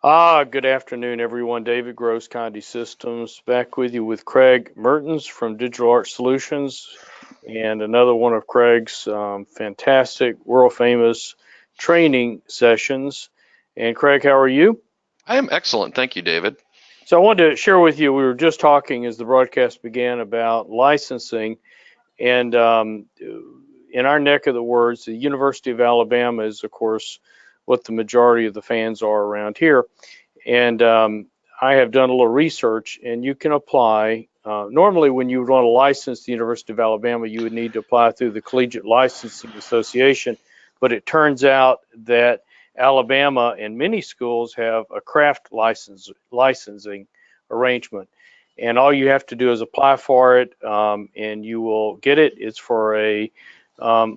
Good afternoon, everyone. David Gross, Conde Systems, back with you with Craig Mertens from Digital Art Solutions, and another one of Craig's fantastic, world famous training sessions. And Craig, how are you? I am excellent. Thank you, David. So I wanted to share with you, we were just talking as the broadcast began about licensing, and in our neck of the woods, the University of Alabama is, of course, what the majority of the fans are around here. And I have done a little research, and you can apply. Normally, when you would want to license the University of Alabama, you would need to apply through the Collegiate Licensing Association. But it turns out that Alabama and many schools have a craft licensing arrangement. And all you have to do is apply for it, and you will get it. It's for a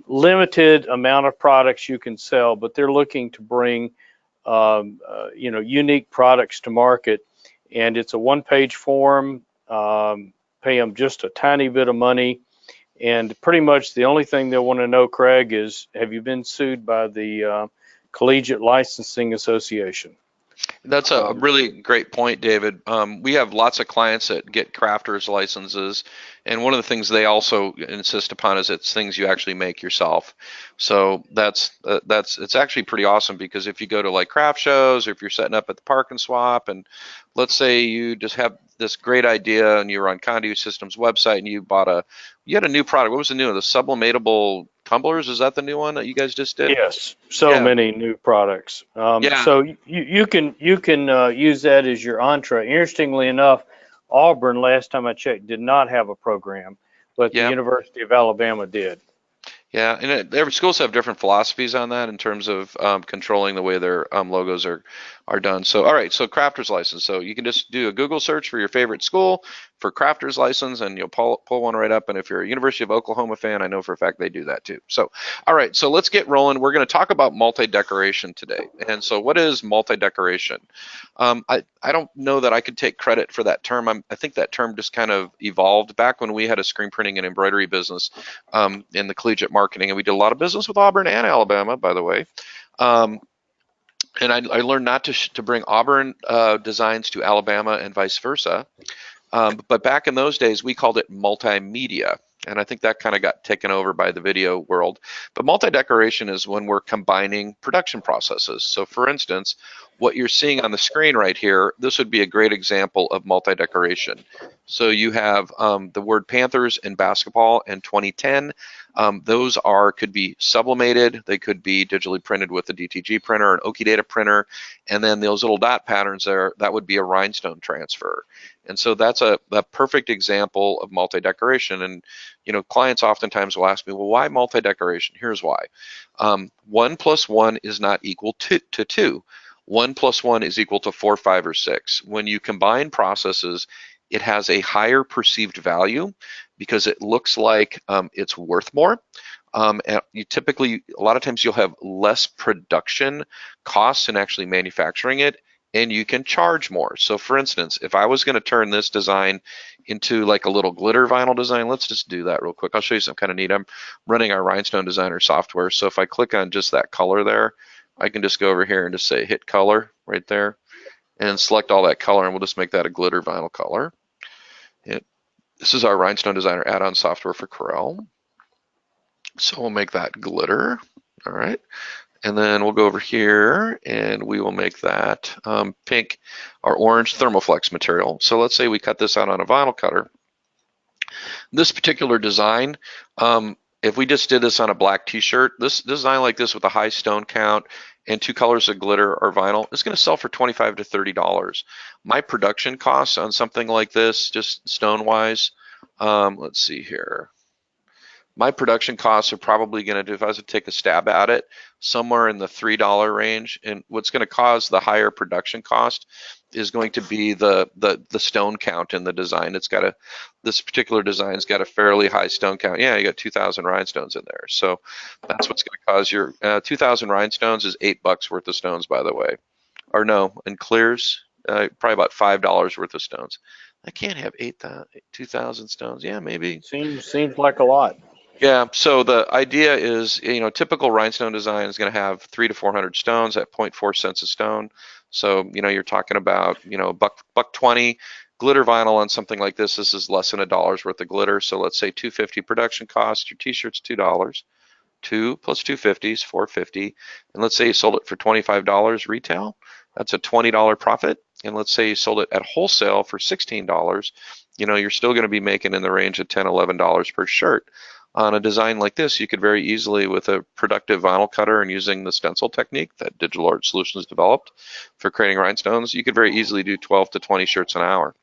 limited amount of products you can sell, but they're looking to bring unique products to market. And it's a one-page form. Pay them just a tiny bit of money, and pretty much the only thing they'll want to know, Craig, is have you been sued by the Collegiate Licensing Association? That's a Um, really great point, David. We have lots of clients that get crafters licenses, and one of the things they also insist upon is it's things you actually make yourself. So that's it's actually pretty awesome because if you go to like craft shows or if you're setting up at the Park and Swap, and let's say you just have this great idea and you're on Conde Systems website and you had a new product. What was the new one? The sublimatable tumblers? Is that the new one that you guys just did? yes, so Yeah. many new products. Yeah. So you can use that as your entree. Interestingly enough, Auburn, last time I checked, did not have a program, but the Yeah. University of Alabama did. Yeah, and every schools have different philosophies on that in terms of controlling the way their logos are done. So, all right, so crafter's license. So you can just do a Google search for your favorite school for crafter's license, and you'll pull one right up. And if you're a University of Oklahoma fan, I know for a fact they do that too. So, all right, so let's get rolling. We're going to talk about multi-decoration today. And so, what is multi-decoration? I don't know that I could take credit for that term. I think that term just kind of evolved back when we had a screen printing and embroidery business in the collegiate marketing, and we did a lot of business with Auburn and Alabama, by the way. Um, and I learned not to bring Auburn designs to Alabama and vice versa. But back in those days, we called it multimedia. And I think that kind of got taken over by the video world. But multi-decoration is when we're combining production processes. So for instance, what you're seeing on the screen right here, this would be a great example of multi-decoration. So you have the word Panthers in basketball in 2010. Those could be sublimated. They could be digitally printed with a DTG printer, an Okidata printer. And then those little dot patterns there, that would be a rhinestone transfer. And so that's a perfect example of multi-decoration. And, clients oftentimes will ask me, well, why multi-decoration? Here's why. 1 plus 1 is not equal to 2. 1 plus 1 is equal to 4, 5, or 6. When you combine processes, it has a higher perceived value because it looks like it's worth more. And you typically, a lot of times you'll have less production costs in actually manufacturing it, and you can charge more. So for instance, if I was going to turn this design into like a little glitter vinyl design, let's just do that real quick. I'll show you some kind of neat. I'm running our Rhinestone Designer software. So if I click on just that color there, I can just go over here and just say hit color right there and select all that color, and we'll just make that a glitter vinyl color. This is our Rhinestone Designer add-on software for Corel. So we'll make that glitter. All right. And then we'll go over here and we will make that pink or orange thermoflex material. So let's say we cut this out on a vinyl cutter. This particular design, if we just did this on a black t-shirt, this design like this with a high stone count and 2 colors of glitter or vinyl is going to sell for $25 to $30. My production costs on something like this, just stone wise, let's see here. My production costs are probably going to do, if I was to take a stab at it, somewhere in the $3 range. And what's going to cause the higher production cost is going to be the stone count in the design. This particular design's got a fairly high stone count. Yeah, you got 2,000 rhinestones in there. So that's what's going to cause your 2,000 rhinestones is $8 worth of stones, by the way. Or no, in clears, probably about $5 worth of stones. I can't have 2,000 stones. Yeah, maybe. Seems like a lot. Yeah, so the idea is, typical rhinestone design is going to have 300 to 400 stones at 0.4 cents a stone. So, you're talking about, buck 20 glitter vinyl on something like this. This is less than $1 worth of glitter. So let's say $2.50 production cost. Your t-shirt's $2. 2 plus 250 is 450. And let's say you sold it for $25 retail. That's a $20 profit. And let's say you sold it at wholesale for $16. You're still going to be making in the range of $10, $11 per shirt. On a design like this, you could very easily, with a productive vinyl cutter and using the stencil technique that Digital Art Solutions developed for creating rhinestones, you could very easily do 12 to 20 shirts an hour.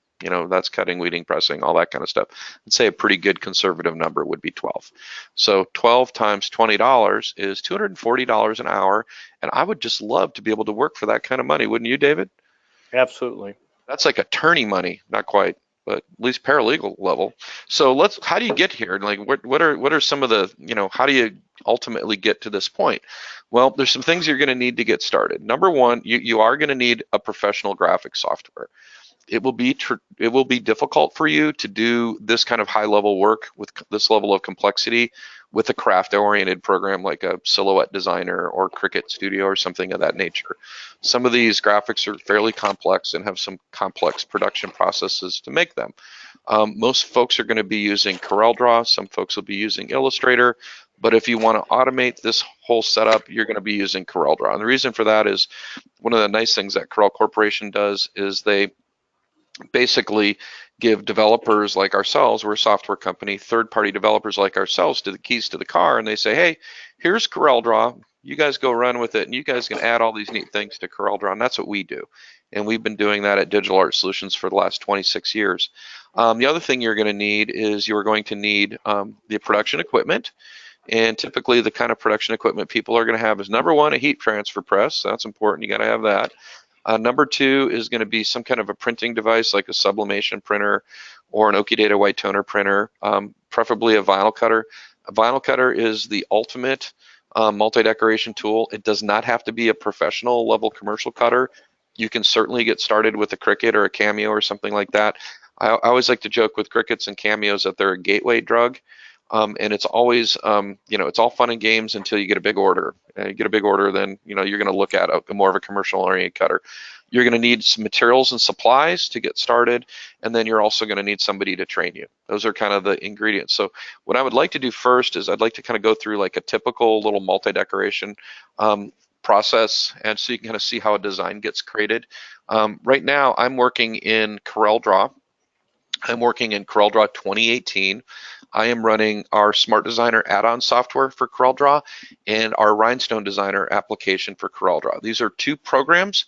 That's cutting, weeding, pressing, all that kind of stuff. I'd say a pretty good conservative number would be 12. So 12 times $20 is $240 an hour. And I would just love to be able to work for that kind of money, wouldn't you, David? Absolutely. That's like attorney money, not quite, but at least paralegal level. So how do you get here? Like, what are some of the, how do you ultimately get to this point? Well, there's some things you're going to need to get started. Number one, you are going to need a professional graphic software. It will be difficult for you to do this kind of high level work with this level of complexity with a craft oriented program like a Silhouette Designer or Cricut Studio or something of that nature. Some of these graphics are fairly complex and have some complex production processes to make them. Most folks are going to be using CorelDRAW. Some folks will be using Illustrator. But if you want to automate this whole setup, you're going to be using CorelDRAW. And the reason for that is one of the nice things that Corel Corporation does is they basically give developers like ourselves, we're a software company, third-party developers like ourselves to the keys to the car, and they say, hey, here's CorelDRAW, you guys go run with it, and you guys can add all these neat things to CorelDRAW, and that's what we do. And we've been doing that at Digital Art Solutions for the last 26 years. The other thing you're going to need is you're going to need the production equipment. And typically the kind of production equipment people are going to have is number one, a heat transfer press. That's important. You got to have that. Number two is going to be some kind of a printing device like a sublimation printer or an Okidata white toner printer, preferably a vinyl cutter. A vinyl cutter is the ultimate multi-decoration tool. It does not have to be a professional level commercial cutter. You can certainly get started with a Cricut or a Cameo or something like that. I always like to joke with Cricuts and Cameos that they're a gateway drug. And it's always, it's all fun and games until you get a big order. You get a big order, then, you're going to look at more of a commercial-oriented cutter. You're going to need some materials and supplies to get started, and then you're also going to need somebody to train you. Those are kind of the ingredients. So what I would like to do first is I'd like to kind of go through like a typical little multi-decoration process, and so you can kind of see how a design gets created. Right now, I'm working in CorelDRAW. I'm working in CorelDRAW 2018. I am running our Smart Designer add-on software for CorelDRAW and our Rhinestone Designer application for CorelDRAW. These are two programs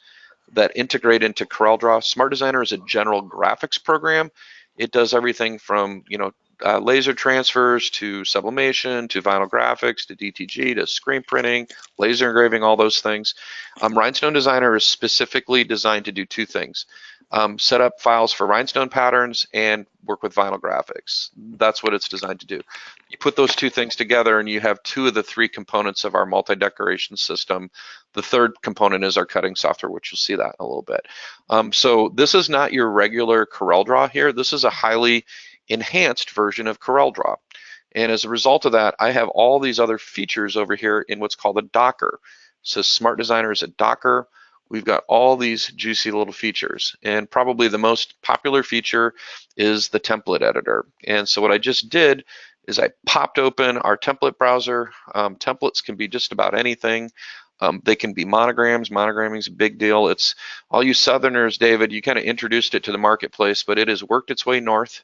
that integrate into CorelDRAW. Smart Designer is a general graphics program. It does everything from laser transfers to sublimation to vinyl graphics to DTG to screen printing, laser engraving, all those things. Rhinestone Designer is specifically designed to do two things. Set up files for rhinestone patterns and work with vinyl graphics. That's what it's designed to do. You put those two things together and you have two of the three components of our multi-decoration system. The third component is our cutting software, which you'll see that in a little bit. So this is not your regular CorelDRAW here. This is a highly enhanced version of CorelDRAW. And as a result of that, I have all these other features over here in what's called a Docker. So Smart Designer is a Docker. We've got all these juicy little features, and probably the most popular feature is the template editor. And so what I just did is I popped open our template browser. Templates can be just about anything. They can be monograms. Monogramming is a big deal. It's all you Southerners, David, you kind of introduced it to the marketplace, but it has worked its way north.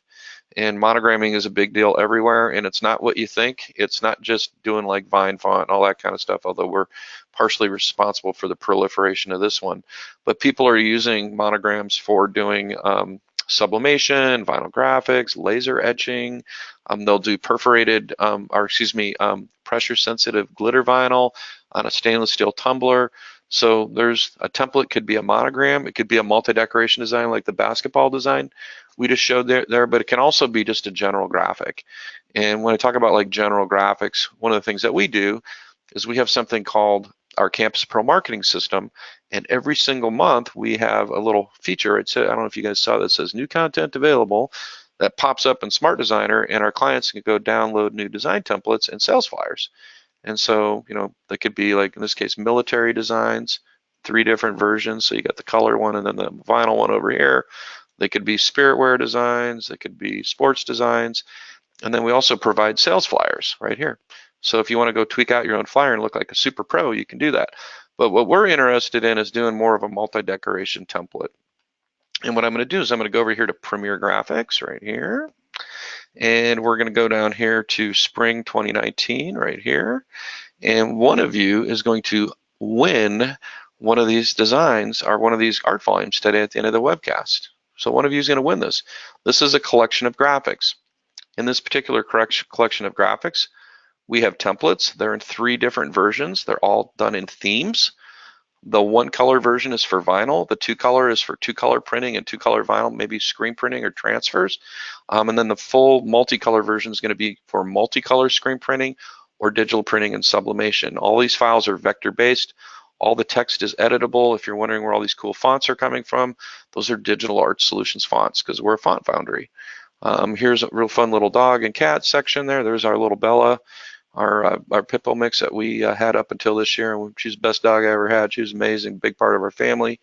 And monogramming is a big deal everywhere, and it's not what you think. It's not just doing like Vine font and all that kind of stuff, although we're partially responsible for the proliferation of this one. But people are using monograms for doing sublimation, vinyl graphics, laser etching. They'll do perforated, pressure-sensitive glitter vinyl on a stainless steel tumbler. So there's a template, could be a monogram, it could be a multi-decoration design like the basketball design we just showed there, but it can also be just a general graphic. And when I talk about like general graphics, one of the things that we do is we have something called our Campus Pro marketing system, and every single month we have a little feature. I don't know if you guys saw that, says new content available, that pops up in Smart Designer, and our clients can go download new design templates and sales flyers. And so, they could be like, in this case, military designs, 3 different versions. So you got the color one and then the vinyl one over here. They could be spiritware designs, they could be sports designs, and then we also provide sales flyers right here. So if you want to go tweak out your own flyer and look like a super pro, you can do that. But what we're interested in is doing more of a multi-decoration template. And what I'm going to do is I'm going to go over here to Premiere Graphics right here. And we're going to go down here to Spring 2019 right here. And one of you is going to win one of these designs or one of these art volumes today at the end of the webcast. So one of you is going to win this. This is a collection of graphics. In this particular collection of graphics, we have templates. They're in 3 different versions. They're all done in themes. The 1-color version is for vinyl. The 2-color is for 2-color printing and 2-color vinyl, maybe screen printing or transfers. And then the full multicolor version is going to be for multicolor screen printing or digital printing and sublimation. All these files are vector-based. All the text is editable. If you're wondering where all these cool fonts are coming from, those are Digital Art Solutions fonts because we're a font foundry. Here's a real fun little dog and cat section there. There's our little Bella, our Pippo mix that we had up until this year. And she's the best dog I ever had. She was amazing, big part of our family.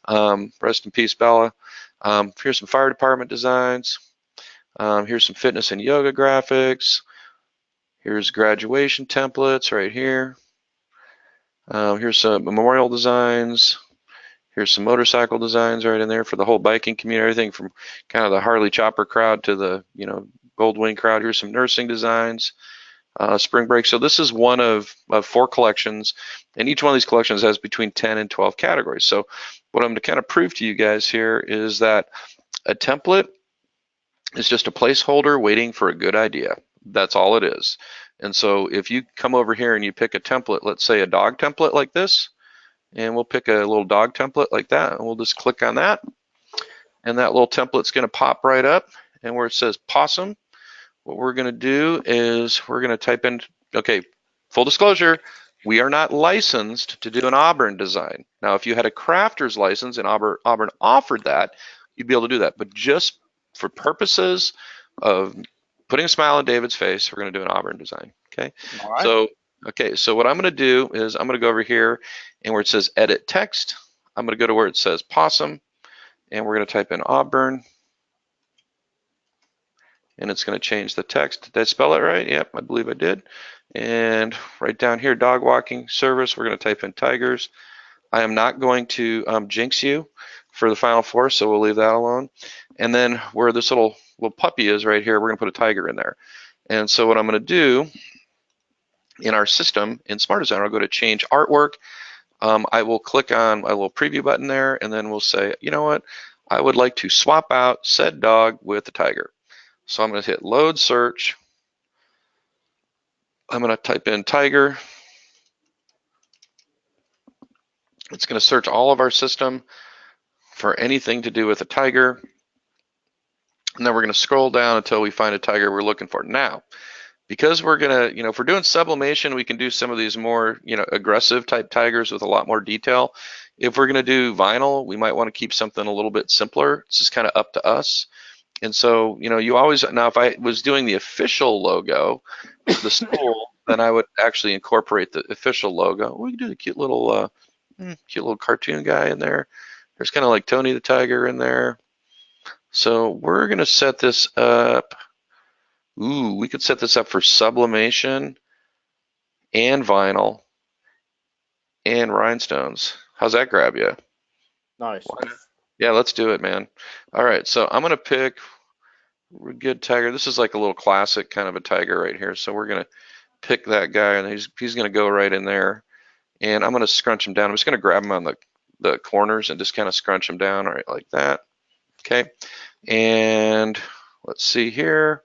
Rest in peace, Bella. Here's some fire department designs. Here's some fitness and yoga graphics. Here's graduation templates right here. Here's some memorial designs. Here's some motorcycle designs right in there for the whole biking community, everything from kind of the Harley chopper crowd to the, Goldwing crowd. Here's some nursing designs, spring break. So this is one of 4 collections, and each one of these collections has between 10 and 12 categories. So what I'm going to kind of prove to you guys here is that a template is just a placeholder waiting for a good idea. That's all it is. And so if you come over here and you pick a template, let's say a dog template like this, and we'll pick a little dog template like that, and we'll just click on that, and that little template's going to pop right up. And where it says possum, what we're going to do is we're going to type in, okay, full disclosure, we are not licensed to do an Auburn design. Now, if you had a crafter's license and Auburn offered that, you'd be able to do that. But just for purposes of putting a smile on David's face, we're going to do an Auburn design. Okay. All right. So what I'm going to do is I'm going to go over here and where it says edit text, I'm going to go to where it says possum, and we're going to type in Auburn, and it's going to change the text. Did I spell it right? Yep, I believe I did. And right down here, dog walking service, we're going to type in tigers. I am not going to jinx you for the final 4, so we'll leave that alone. And then where this little puppy is right here, we're going to put a tiger in there. And so what I'm going to do in our system in Smart Designer, I'll go to change artwork. I will click on my little preview button there, and then we'll say, you know what? I would like to swap out said dog with the tiger. So I'm going to hit load search. I'm going to type in tiger. It's going to search all of our system for anything to do with a tiger. And then we're going to scroll down until we find a tiger we're looking for. Now, because we're going to, if we're doing sublimation, we can do some of these more, aggressive type tigers with a lot more detail. If we're going to do vinyl, we might want to keep something a little bit simpler. It's just kind of up to us. And so, you always, now if I was doing the official logo, the school, then I would actually incorporate the official logo. We can do the cute little cartoon guy in there. There's kind of like Tony the Tiger in there. So we're going to set this up. Ooh, we could set this up for sublimation and vinyl and rhinestones. How's that grab you? Nice. Yeah, let's do it, man. All right, so I'm going to pick a good tiger. This is like a little classic kind of a tiger right here. So we're going to pick that guy, and he's going to go right in there. And I'm going to scrunch him down. I'm just going to grab him on the corners and just kind of scrunch him down, all right, like that. Okay, and let's see here.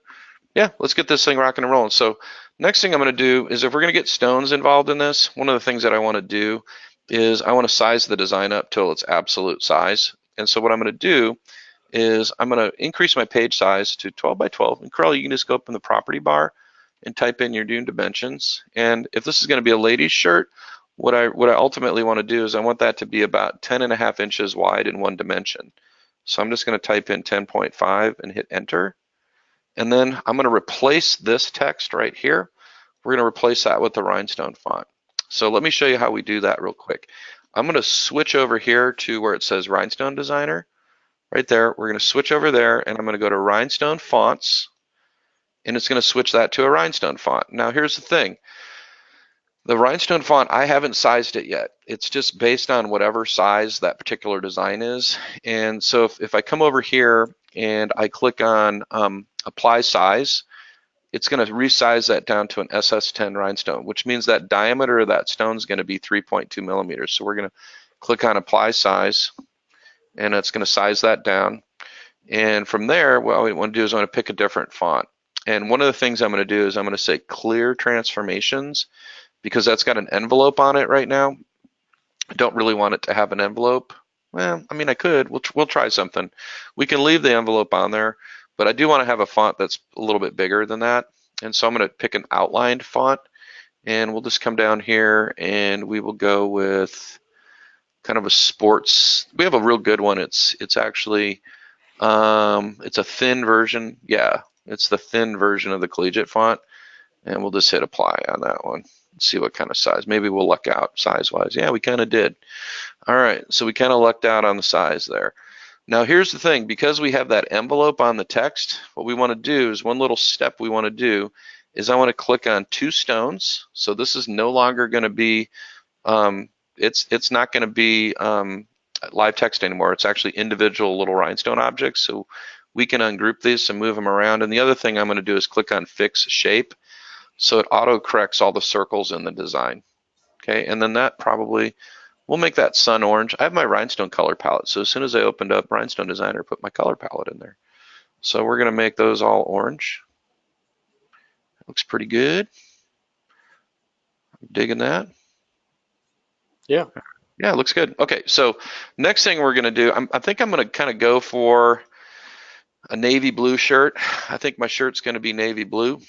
Yeah, let's get this thing rocking and rolling. So next thing I'm going to do is if we're going to get stones involved in this, one of the things that I want to do is I want to size the design up till its absolute size. And so what I'm going to do is I'm going to increase my page size to 12 by 12. And Corel, you can just go up in the property bar and type in your new dimensions. And if this is going to be a lady's shirt, what I ultimately want to do is I want that to be about 10.5 inches wide in one dimension. So I'm just going to type in 10.5 and hit enter. And then I'm going to replace this text right here. We're going to replace that with the Rhinestone font. So let me show you how we do that real quick. I'm going to switch over here to where it says Rhinestone Designer. Right there, we're going to switch over there, and I'm going to go to Rhinestone Fonts, and it's going to switch that to a Rhinestone font. Now, here's the thing. The Rhinestone font, I haven't sized it yet. It's just based on whatever size that particular design is. And so if I come over here and I click on Apply Size, it's going to resize that down to an SS10 rhinestone, which means that diameter of that stone is going to be 3.2 millimeters. So we're going to click on Apply Size, and it's going to size that down. And from there, what we want to do is I want to pick a different font. And one of the things I'm going to do is I'm going to say Clear Transformations, because that's got an envelope on it right now. I don't really want it to have an envelope. Well, I mean, I could. We'll try something. We can leave the envelope on there, but I do want to have a font that's a little bit bigger than that. And so I'm going to pick an outlined font, and we'll just come down here and we will go with kind of a sports. We have a real good one. It's actually it's a thin version. Yeah, it's the thin version of the collegiate font, and we'll just hit apply on that one. See what kind of size. Maybe we'll luck out size-wise. Yeah, we kind of did. All right, so we kind of lucked out on the size there. Now here's the thing, because we have that envelope on the text, what we want to do is one little step we want to do is I want to click on two stones. So this is no longer going to be, it's not going to be live text anymore. It's actually individual little rhinestone objects. So we can ungroup these and move them around. And the other thing I'm going to do is click on Fix Shape. So it auto corrects all the circles in the design. Okay, and then that probably, we'll make that sun orange. I have my rhinestone color palette, so as soon as I opened up Rhinestone Designer, put my color palette in there. So we're gonna make those all orange. Looks pretty good. I'm digging that. Yeah. Yeah, it looks good. Okay, so next thing we're gonna do, I think I'm gonna kind of go for a navy blue shirt. I think my shirt's gonna be navy blue.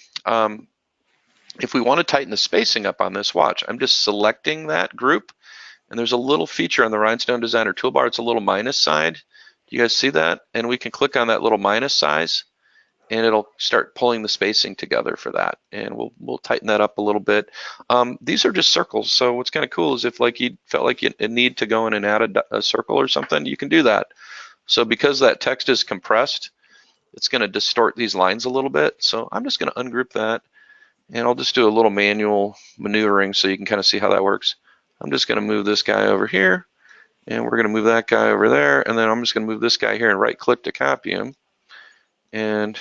If we want to tighten the spacing up on this, watch, I'm just selecting that group, and there's a little feature on the Rhinestone Designer toolbar. It's a little minus sign. Do you guys see that? And we can click on that little minus size, and it'll start pulling the spacing together for that. And we'll tighten that up a little bit. These are just circles, so what's kind of cool is if like you felt like you need to go in and add a circle or something, you can do that. So because that text is compressed, it's going to distort these lines a little bit. So I'm just going to ungroup that. And I'll just do a little manual maneuvering so you can kind of see how that works. I'm just going to move this guy over here, and we're going to move that guy over there, and then I'm just going to move this guy here and right click to copy him. And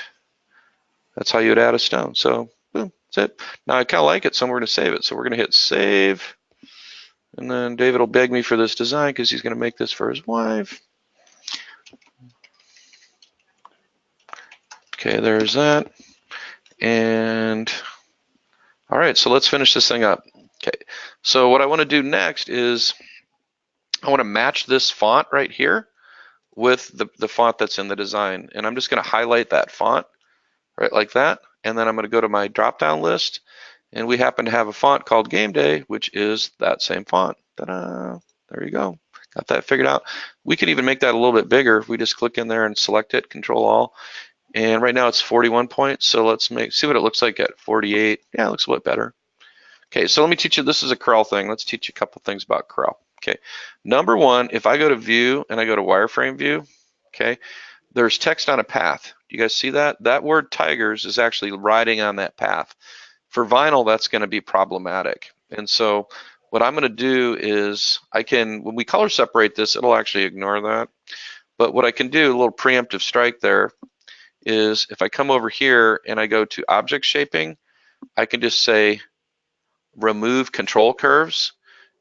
that's how you would add a stone. So boom, that's it. Now I kind of like it, so we're going to save it. So we're going to hit save, and then David will beg me for this design because he's going to make this for his wife. Okay, there's that. And all right, so let's finish this thing up. Okay, so what I want to do next is I want to match this font right here with the font that's in the design. And I'm just going to highlight that font right like that. And then I'm going to go to my drop-down list. And we happen to have a font called Game Day, which is that same font. Ta-da! There you go. Got that figured out. We can even make that a little bit bigger if we just click in there and select it, Control All. And right now it's 41 points, so let's see what it looks like at 48. Yeah, it looks a bit better. Okay, so let me teach you, this is a Corel thing. Let's teach you a couple things about Corel. Okay, number one, if I go to View and I go to Wireframe View, okay, there's text on a path. Do you guys see that? That word tigers is actually riding on that path. For vinyl, that's going to be problematic. And so what I'm going to do is when we color separate this, it'll actually ignore that. But what I can do, a little preemptive strike there, is if I come over here and I go to object shaping, I can just say remove control curves,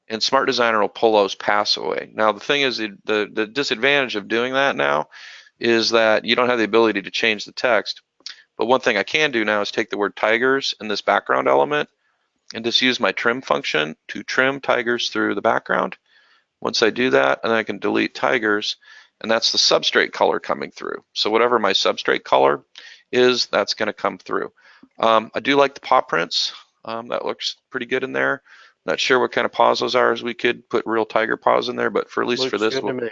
and Smart Designer will pull those paths away. Now the thing is, the disadvantage of doing that now is that you don't have the ability to change the text. But one thing I can do now is take the word tigers in this background element and just use my trim function to trim tigers through the background. Once I do that, and then I can delete tigers, and that's the substrate color coming through. So whatever my substrate color is, that's going to come through. I do like the paw prints. That looks pretty good in there. Not sure what kind of paws those are, as we could put real tiger paws in there, but for at least for this one,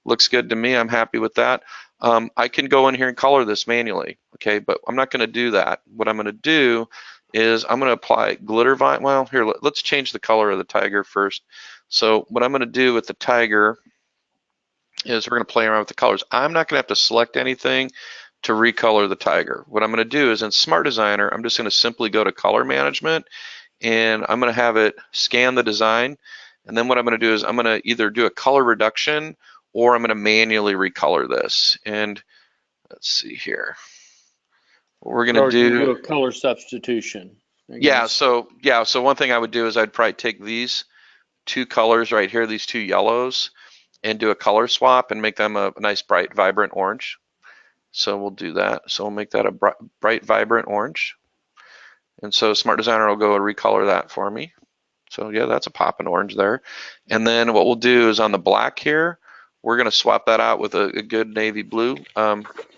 looks good to me. I'm happy with that. I can go in here and color this manually, okay, but I'm not going to do that. What I'm going to do is I'm going to apply glitter vinyl. Well, here, let's change the color of the tiger first. So what I'm going to do with the tiger is we're going to play around with the colors. I'm not going to have to select anything to recolor the tiger. What I'm going to do is in Smart Designer, I'm just going to simply go to color management, and I'm going to have it scan the design. And then what I'm going to do is I'm going to either do a color reduction or I'm going to manually recolor this. And let's see here. What we're going to do a color substitution. So one thing I would do is I'd probably take these two colors right here, these two yellows, and do a color swap and make them a nice bright vibrant orange. So we'll do that. So we'll make that a bright vibrant orange. And so Smart Designer will go and recolor that for me. So yeah, that's a popping orange there. And then what we'll do is on the black here, we're going to swap that out with a good navy blue.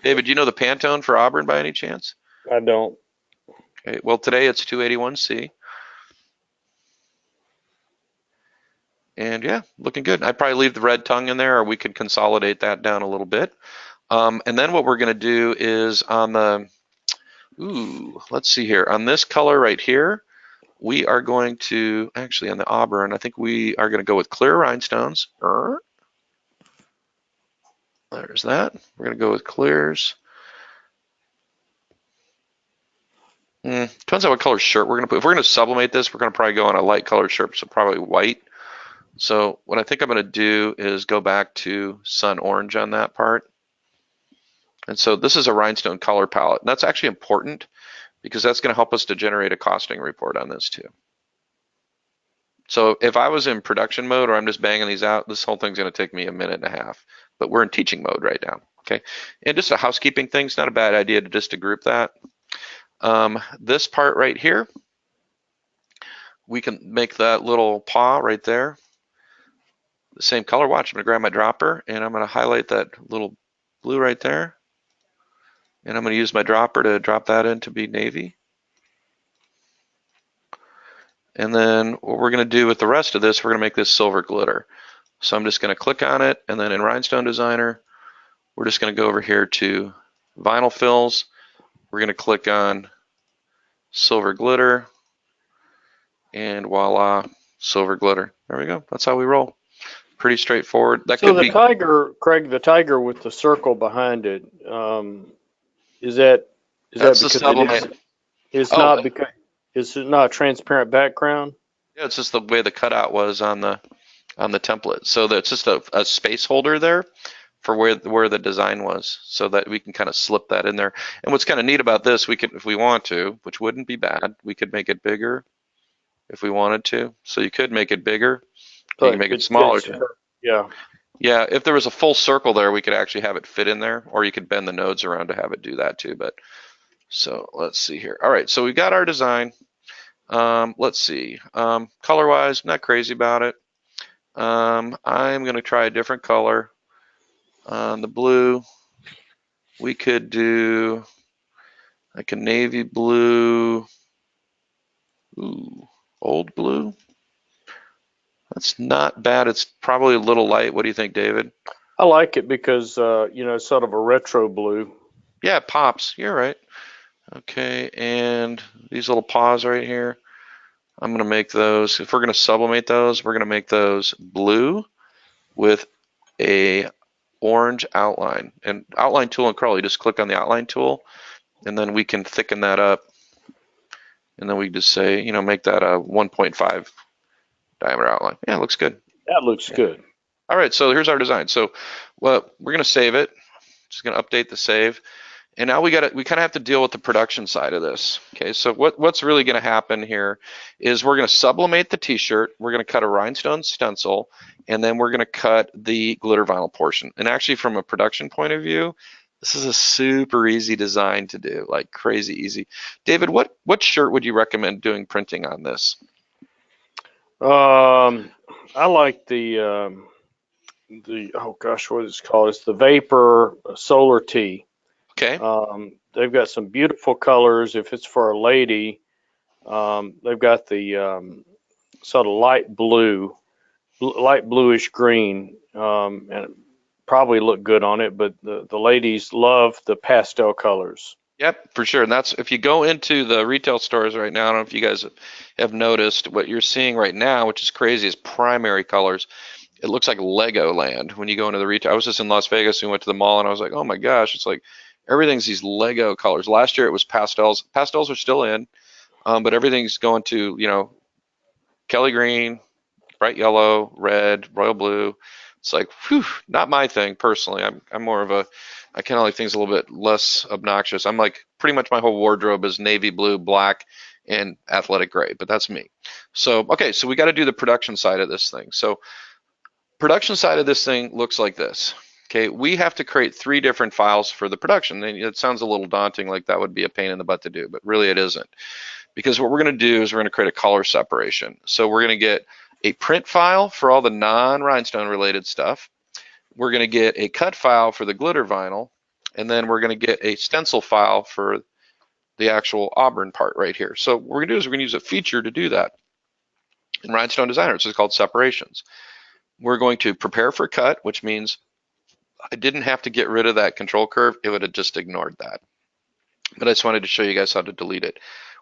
David, do you know the Pantone for Auburn by any chance? I don't. Okay, well today it's 281C. And yeah, looking good. I'd probably leave the red tongue in there, or we could consolidate that down a little bit. And then what we're going to do is on the, let's see here. On this color right here, we are going to, actually on the Auburn, I think we are going to go with clear rhinestones. There's that. We're going to go with clears. Depends on what color shirt we're going to put. If we're going to sublimate this, we're going to probably go on a light colored shirt, so probably white. So what I think I'm going to do is go back to sun orange on that part. And so this is a rhinestone color palette. And that's actually important because that's going to help us to generate a costing report on this too. So if I was in production mode or I'm just banging these out, this whole thing's going to take me a minute and a half. But we're in teaching mode right now. Okay. And just a housekeeping thing, it's not a bad idea to group that. This part right here, we can make that little paw right there the same color. Watch, I'm going to grab my dropper and I'm going to highlight that little blue right there. And I'm going to use my dropper to drop that in to be navy. And then what we're going to do with the rest of this, we're going to make this silver glitter. So I'm just going to click on it, and then in Rhinestone Designer, we're just going to go over here to Vinyl Fills. We're going to click on Silver Glitter, and voila, silver glitter. There we go. That's how we roll. Pretty straightforward. That So could the be. tiger, Craig, the tiger with the circle behind it, is that That's the because sublimate. it's Oh, not because it's not a transparent background? yeah, it's just the way the cutout was on the template. So that's just a space holder there for where the design was, so that we can kind of slip that in there. And what's kind of neat about this, we could, if we want to, which wouldn't be bad, we could make it bigger if we wanted to. So you could make it bigger. You can make it smaller too. Yeah. Yeah, if there was a full circle there, we could actually have it fit in there, or you could bend the nodes around to have it do that too. But so let's see here. All right, so we got our design. Let's see. Color-wise, not crazy about it. I'm going to try a different color. On the blue, we could do like a navy blue. Ooh, old blue. That's not bad. It's probably a little light. What do you think, David? I like it because it's sort of a retro blue. Yeah, it pops. You're right. Okay, and these little paws right here, I'm going to make those, if we're going to sublimate those, we're going to make those blue with a orange outline. And outline tool in Corel, you just click on the outline tool, and then we can thicken that up. And then we just say, make that a 1.5 diameter outline. Yeah, it looks good. That looks good. All right, so here's our design. So we're going to save it. Just going to update the save. And now we kind of have to deal with the production side of this. Okay, so what's really going to happen here is we're going to sublimate the t-shirt, we're going to cut a rhinestone stencil, and then we're going to cut the glitter vinyl portion. And actually from a production point of view, this is a super easy design to do, like crazy easy. David, what shirt would you recommend doing printing on this? I like the oh gosh, what is it called? It's the Vapor Solar Tee. Okay. They've got some beautiful colors. If it's for a lady, they've got the sort of light bluish green, and it probably look good on it. But the ladies love the pastel colors. Yep, for sure. And that's if you go into the retail stores right now, I don't know if you guys have noticed what you're seeing right now, which is crazy, is primary colors. It looks like Lego land when you go into the retail. I was just in Las Vegas and we went to the mall and I was like, oh my gosh, it's like everything's these Lego colors. Last year it was pastels. Pastels are still in, but everything's going to, Kelly green, bright yellow, red, royal blue. It's like, whew, not my thing personally. I'm more of a, I kind of like things a little bit less obnoxious. I'm like, pretty much my whole wardrobe is navy blue, black, and athletic gray, but that's me. So, okay, so we got to do the production side of this thing. So, production side of this thing looks like this. Okay, we have to create 3 different files for the production. And it sounds a little daunting, like that would be a pain in the butt to do, but really it isn't. Because what we're going to do is we're going to create a color separation. So we're going to get a print file for all the non-rhinestone related stuff. We're going to get a cut file for the glitter vinyl, and then we're going to get a stencil file for the actual auburn part right here. So what we're going to do is we're going to use a feature to do that. In Rhinestone Designer, it's called separations. We're going to prepare for cut, which means I didn't have to get rid of that control curve. It would have just ignored that. But I just wanted to show you guys how to delete it.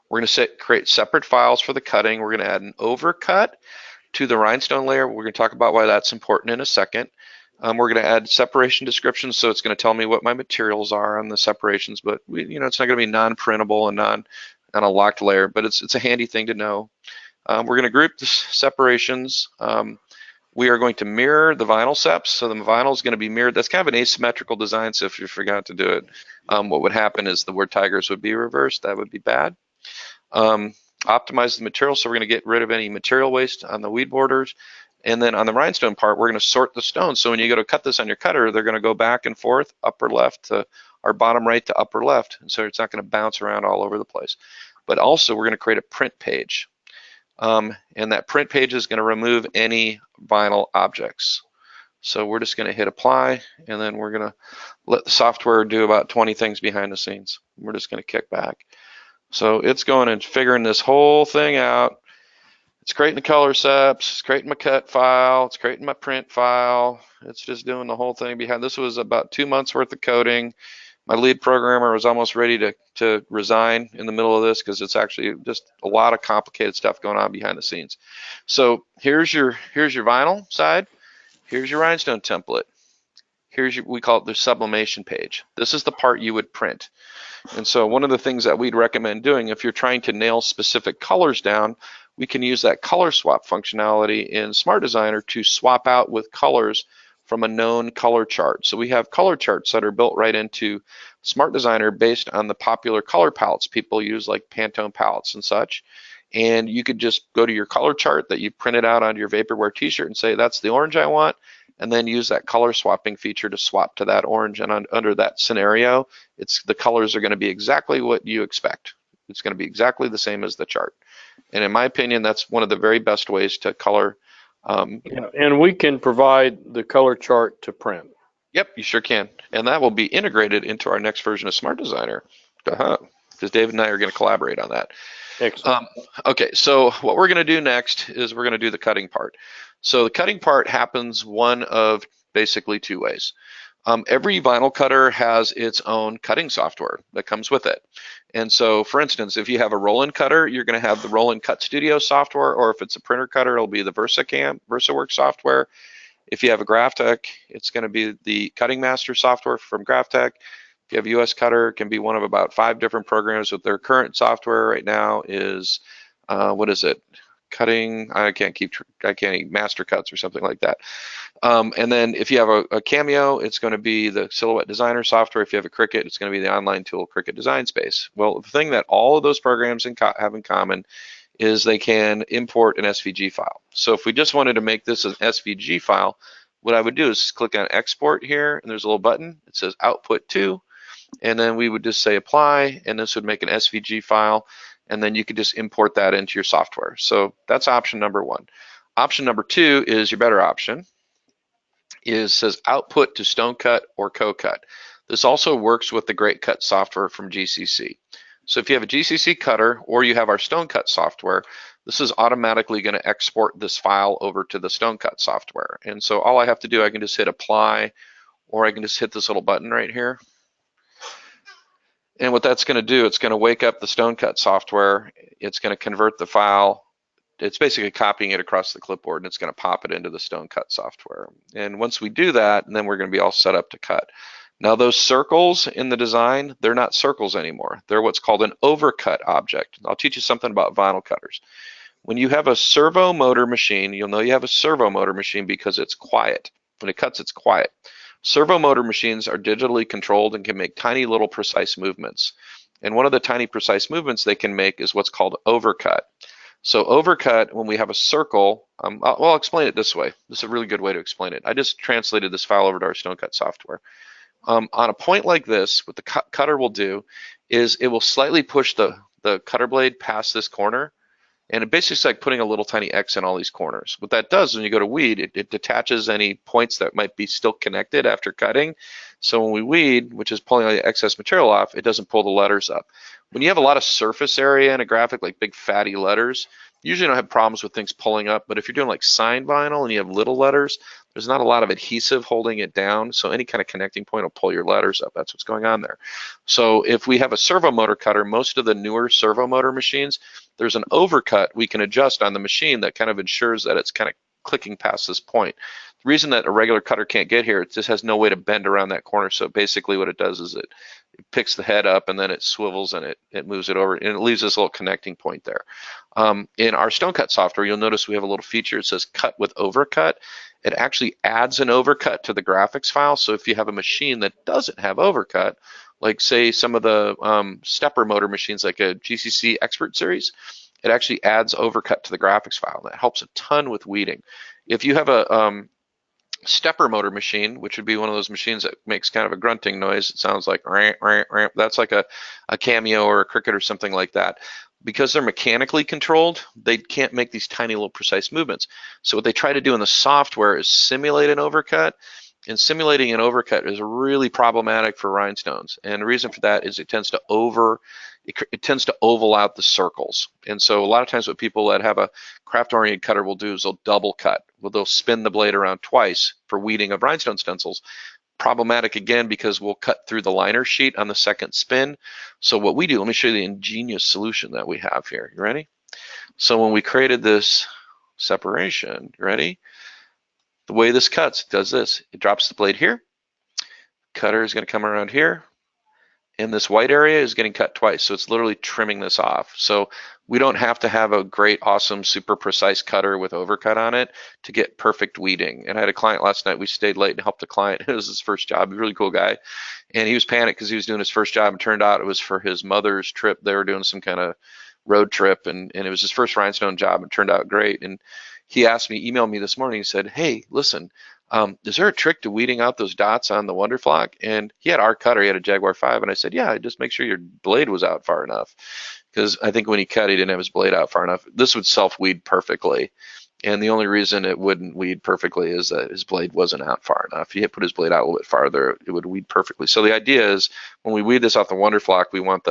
We're going to create separate files for the cutting. We're going to add an overcut to the rhinestone layer. We're going to talk about why that's important in a second. We're going to add separation descriptions, so it's going to tell me what my materials are on the separations, but it's not going to be non-printable and on a locked layer, but it's a handy thing to know. We're going to group the separations. We are going to mirror the vinyl seps, so the vinyl is going to be mirrored. That's kind of an asymmetrical design, so if you forgot to do it, what would happen is the word tigers would be reversed. That would be bad. Optimize the material, so we're going to get rid of any material waste on the weed borders. And then on the rhinestone part, we're going to sort the stones. So when you go to cut this on your cutter, they're going to go back and forth, upper left to our bottom right to upper left. And so it's not going to bounce around all over the place. But also we're going to create a print page. And that print page is going to remove any vinyl objects. So we're just going to hit apply, and then we're going to let the software do about 20 things behind the scenes. We're just going to kick back. So it's going and figuring this whole thing out. It's creating the color seps, it's creating my cut file, it's creating my print file. It's just doing the whole thing behind. This was about 2 months worth of coding. My lead programmer was almost ready to resign in the middle of this because it's actually just a lot of complicated stuff going on behind the scenes. So here's your vinyl side. Here's your rhinestone template. We call it the sublimation page. This is the part you would print. And so one of the things that we'd recommend doing if you're trying to nail specific colors down, we can use that color swap functionality in Smart Designer to swap out with colors from a known color chart. So we have color charts that are built right into Smart Designer based on the popular color palettes people use, like Pantone palettes and such. And you could just go to your color chart that you printed out on your vaporware t-shirt and say, that's the orange I want, and then use that color swapping feature to swap to that orange. And under that scenario, the colors are going to be exactly what you expect. It's going to be exactly the same as the chart. And in my opinion, that's one of the very best ways to color. And we can provide the color chart to print. Yep, you sure can. And that will be integrated into our next version of Smart Designer. Because David and I are going to collaborate on that. Excellent. Okay, so what we're going to do next is we're going to do the cutting part. So the cutting part happens one of basically 2 ways. Every vinyl cutter has its own cutting software that comes with it. And so, for instance, if you have a roll-in cutter, you're going to have the Roll-in Cut Studio software, or if it's a printer cutter, it'll be the VersaWorks software. If you have a Graphtec, it's going to be the Cutting Master software from Graphtec. If you have a US Cutter, it can be one of about 5 different programs. With their current software right now is, what is it? Cutting, I can't Master Cuts or something like that. And then if you have a Cameo, it's going to be the Silhouette Designer software. If you have a Cricut, it's going to be the online tool Cricut Design Space. Well, the thing that all of those programs have in common is they can import an SVG file. So if we just wanted to make this an SVG file, what I would do is click on Export here, and there's a little button. It says Output To, and then we would just say Apply, and this would make an SVG file, and then you could just import that into your software. So that's option number 1. Option number 2 is your better option. Says Output to Stone Cut or Co-Cut. This also works with the Great Cut software from GCC. So if you have a GCC cutter or you have our Stone Cut software, this is automatically going to export this file over to the Stone Cut software. And so all I have to do, I can just hit Apply, or I can just hit this little button right here. And what that's going to do, it's going to wake up the StoneCut software. It's going to convert the file. It's basically copying it across the clipboard, and it's going to pop it into the StoneCut software. And once we do that, then we're going to be all set up to cut. Now those circles in the design, they're not circles anymore. They're what's called an overcut object. I'll teach you something about vinyl cutters. When you have a servo motor machine, you'll know you have a servo motor machine because it's quiet. When it cuts, it's quiet. Servo motor machines are digitally controlled and can make tiny little precise movements. And one of the tiny precise movements they can make is what's called overcut. So overcut, when we have a circle, I'll explain it this way. This is a really good way to explain it. I just translated this file over to our StoneCut software. On a point like this, what the cutter will do is it will slightly push the cutter blade past this corner, and it basically is like putting a little tiny X in all these corners. What that does when you go to weed, it detaches any points that might be still connected after cutting. So when we weed, which is pulling all the excess material off, it doesn't pull the letters up. When you have a lot of surface area in a graphic, like big fatty letters, you usually don't have problems with things pulling up. But if you're doing like signed vinyl and you have little letters, there's not a lot of adhesive holding it down. So any kind of connecting point will pull your letters up. That's what's going on there. So if we have a servo motor cutter, most of the newer servo motor machines, there's an overcut we can adjust on the machine that kind of ensures that it's kind of clicking past this point. The reason that a regular cutter can't get here, it just has no way to bend around that corner. So basically what it does is it picks the head up and then it swivels and it moves it over, and it leaves this little connecting point there. In our StoneCut software, you'll notice we have a little feature. It says cut with overcut. It actually adds an overcut to the graphics file. So if you have a machine that doesn't have overcut, like say some of the stepper motor machines like a GCC Expert Series, it actually adds overcut to the graphics file. That helps a ton with weeding. If you have a stepper motor machine, which would be one of those machines that makes kind of a grunting noise, it sounds like ramp, ramp, ramp. That's like a Cameo or a Cricut or something like that. Because they're mechanically controlled, they can't make these tiny little precise movements. So what they try to do in the software is simulate an overcut, and simulating an overcut is really problematic for rhinestones. And the reason for that is it tends to oval out the circles. And so a lot of times what people that have a craft-oriented cutter will do is they'll double cut. Well, they'll spin the blade around twice for weeding of rhinestone stencils. Problematic again because we'll cut through the liner sheet on the second spin. So what we do, let me show you the ingenious solution that we have here. You ready? So when we created this separation, you ready? The way this cuts, it does this. It drops the blade here. Cutter is going to come around here. And this white area is getting cut twice. So it's literally trimming this off. So we don't have to have a great, awesome, super precise cutter with overcut on it to get perfect weeding. And I had a client last night. We stayed late and helped a client. It was his first job. He was a really cool guy. And he was panicked because he was doing his first job. It turned out it was for his mother's trip. They were doing some kind of road trip. And it was his first rhinestone job. It turned out great. And he asked me, emailed me this morning. He said, hey, listen, is there a trick to weeding out those dots on the Wonderflock? And he had our cutter, he had a Jaguar 5, and I said, yeah, just make sure your blade was out far enough. Because I think when he cut, he didn't have his blade out far enough. This would self-weed perfectly. And the only reason it wouldn't weed perfectly is that his blade wasn't out far enough. If he had put his blade out a little bit farther, it would weed perfectly. So the idea is when we weed this off the Wonderflock, we want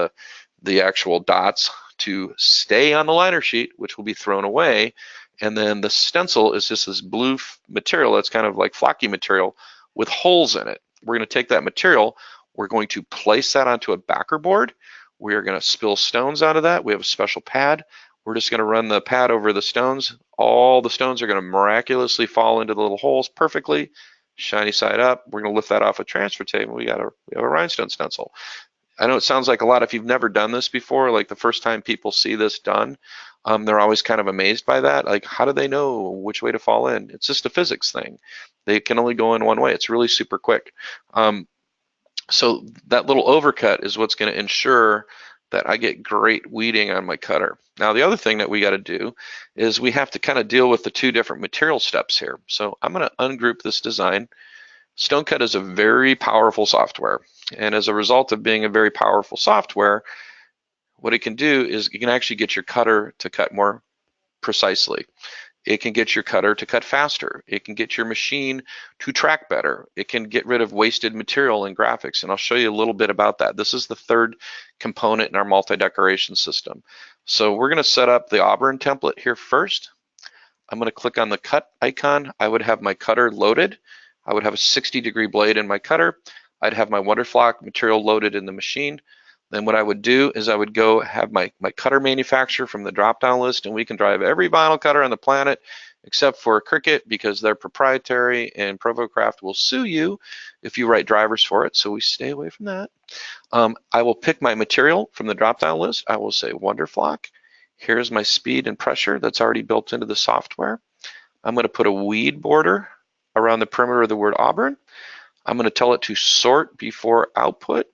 the actual dots to stay on the liner sheet, which will be thrown away. And then the stencil is just this blue material that's kind of like flocky material with holes in it. We're going to take that material, we're going to place that onto a backer board. We are going to spill stones onto that. We have a special pad. We're just going to run the pad over the stones. All the stones are going to miraculously fall into the little holes perfectly. Shiny side up. We're going to lift that off a transfer tape. We have a rhinestone stencil. I know it sounds like a lot. If you've never done this before, like the first time people see this done, they're always kind of amazed by that. Like, how do they know which way to fall in? It's just a physics thing. They can only go in one way. It's really super quick. So that little overcut is what's going to ensure that I get great weeding on my cutter. Now, the other thing that we got to do is we have to kind of deal with the two different material steps here. So I'm going to ungroup this design. StoneCut is a very powerful software. And as a result of being a very powerful software, what it can do is it can actually get your cutter to cut more precisely. It can get your cutter to cut faster. It can get your machine to track better. It can get rid of wasted material in graphics, and I'll show you a little bit about that. This is the third component in our multi-decoration system. So we're going to set up the Auburn template here first. I'm going to click on the cut icon. I would have my cutter loaded. I would have a 60-degree blade in my cutter. I'd have my Wonderflock material loaded in the machine. Then what I would do is I would go have my cutter manufacturer from the drop-down list, and we can drive every vinyl cutter on the planet except for Cricut because they're proprietary, and ProvoCraft will sue you if you write drivers for it, so we stay away from that. I will pick my material from the drop-down list. I will say Wonderflock. Here's my speed and pressure that's already built into the software. I'm going to put a weed border around the perimeter of the word Auburn. I'm going to tell it to sort before output.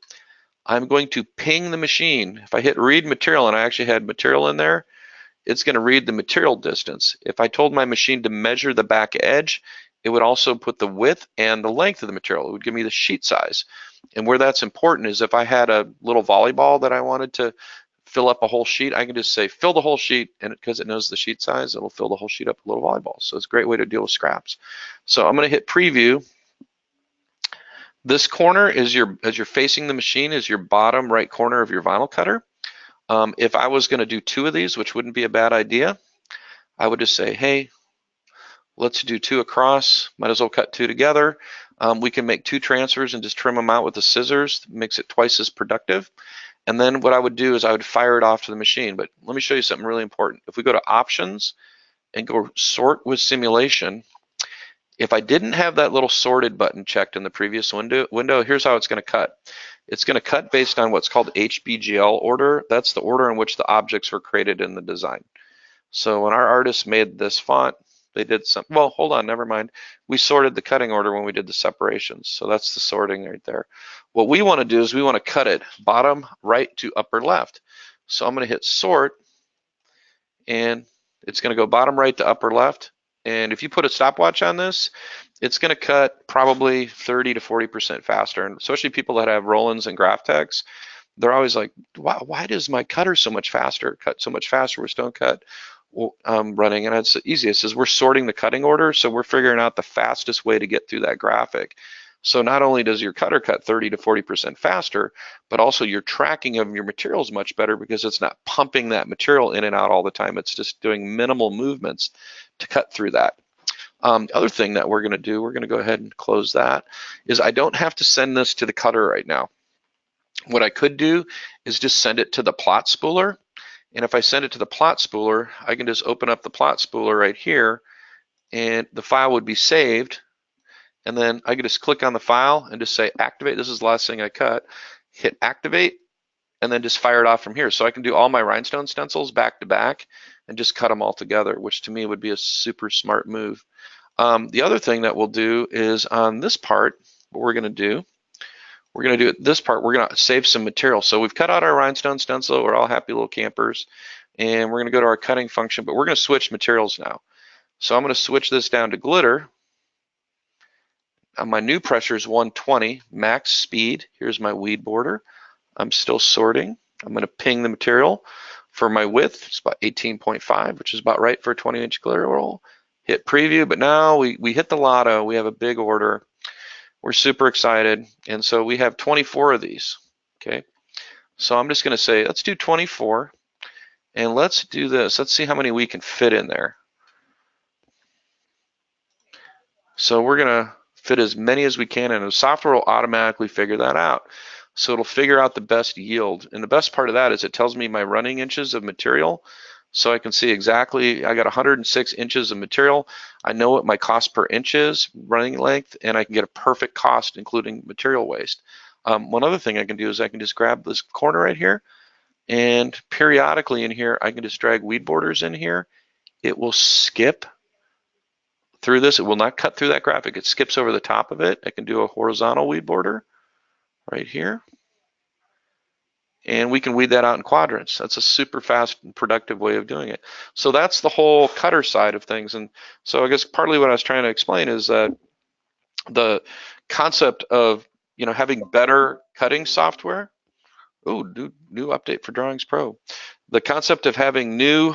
I'm going to ping the machine. If I hit read material and I actually had material in there, it's going to read the material distance. If I told my machine to measure the back edge, it would also put the width and the length of the material. It would give me the sheet size. And where that's important is if I had a little volleyball that I wanted to fill up a whole sheet, I can just say fill the whole sheet, and because it knows the sheet size, it'll fill the whole sheet up with little volleyballs. So it's a great way to deal with scraps. So I'm going to hit preview. This corner is as you're facing the machine, is your bottom right corner of your vinyl cutter. If I was going to do 2 of these, which wouldn't be a bad idea, I would just say, hey, let's do 2 across. Might as well cut 2 together. We can make 2 transfers and just trim them out with the scissors. Makes it twice as productive. And then what I would do is I would fire it off to the machine. But let me show you something really important. If we go to Options and go Sort with Simulation, if I didn't have that little sorted button checked in the previous window, here's how it's going to cut. It's going to cut based on what's called HBGL order. That's the order in which the objects were created in the design. So when our artists made this font, they did some, well, hold on, never mind. We sorted the cutting order when we did the separations. So that's the sorting right there. What we want to do is we want to cut it bottom right to upper left. So I'm going to hit sort, and it's going to go bottom right to upper left. And if you put a stopwatch on this, it's going to cut probably 30 to 40% faster. And especially people that have Rollins and Graphtex, they're always like, wow, why does my cutter so much faster, cut so much faster with Stone Cut running? And it's the easiest is we're sorting the cutting order, so we're figuring out the fastest way to get through that graphic. So not only does your cutter cut 30 to 40% faster, but also your tracking of your material is much better because it's not pumping that material in and out all the time. It's just doing minimal movements to cut through that. The other thing that we're going to do, we're going to go ahead and close that, is I don't have to send this to the cutter right now. What I could do is just send it to the plot spooler. And if I send it to the plot spooler, I can just open up the plot spooler right here, and the file would be saved. And then I can just click on the file and just say activate. This is the last thing I cut. Hit activate, and then just fire it off from here. So I can do all my Rhinestone stencils back to back and just cut them all together, which to me would be a super smart move. The other thing that we'll do is on this part, what we're going to do this part, we're going to save some material. So we've cut out our Rhinestone stencil. We're all happy little campers. And we're going to go to our cutting function, but we're going to switch materials now. So I'm going to switch this down to glitter. My new pressure is 120, max speed. Here's my weed border. I'm still sorting. I'm going to ping the material. For my width, it's about 18.5, which is about right for a 20-inch glitter roll. Hit preview, but now we hit the lotto. We have a big order. We're super excited, and so we have 24 of these, okay? So I'm just going to say, let's do 24, and let's do this. Let's see how many we can fit in there. So we're going to fit as many as we can, and the software will automatically figure that out. So it'll figure out the best yield, and the best part of that is it tells me my running inches of material. So I can see exactly, I got 106 inches of material. I know what my cost per inch is, running length, and I can get a perfect cost, including material waste. One other thing I can do is I can just grab this corner right here, and periodically in here, I can just drag weed borders in here. It will skip through this. It will not cut through that graphic. It skips over the top of it. I can do a horizontal weed border right here. And we can weed that out in quadrants. That's a super fast and productive way of doing it. So that's the whole cutter side of things. And so I guess partly what I was trying to explain is that the concept of having better cutting software. Oh, new update for Drawings Pro. The concept of having new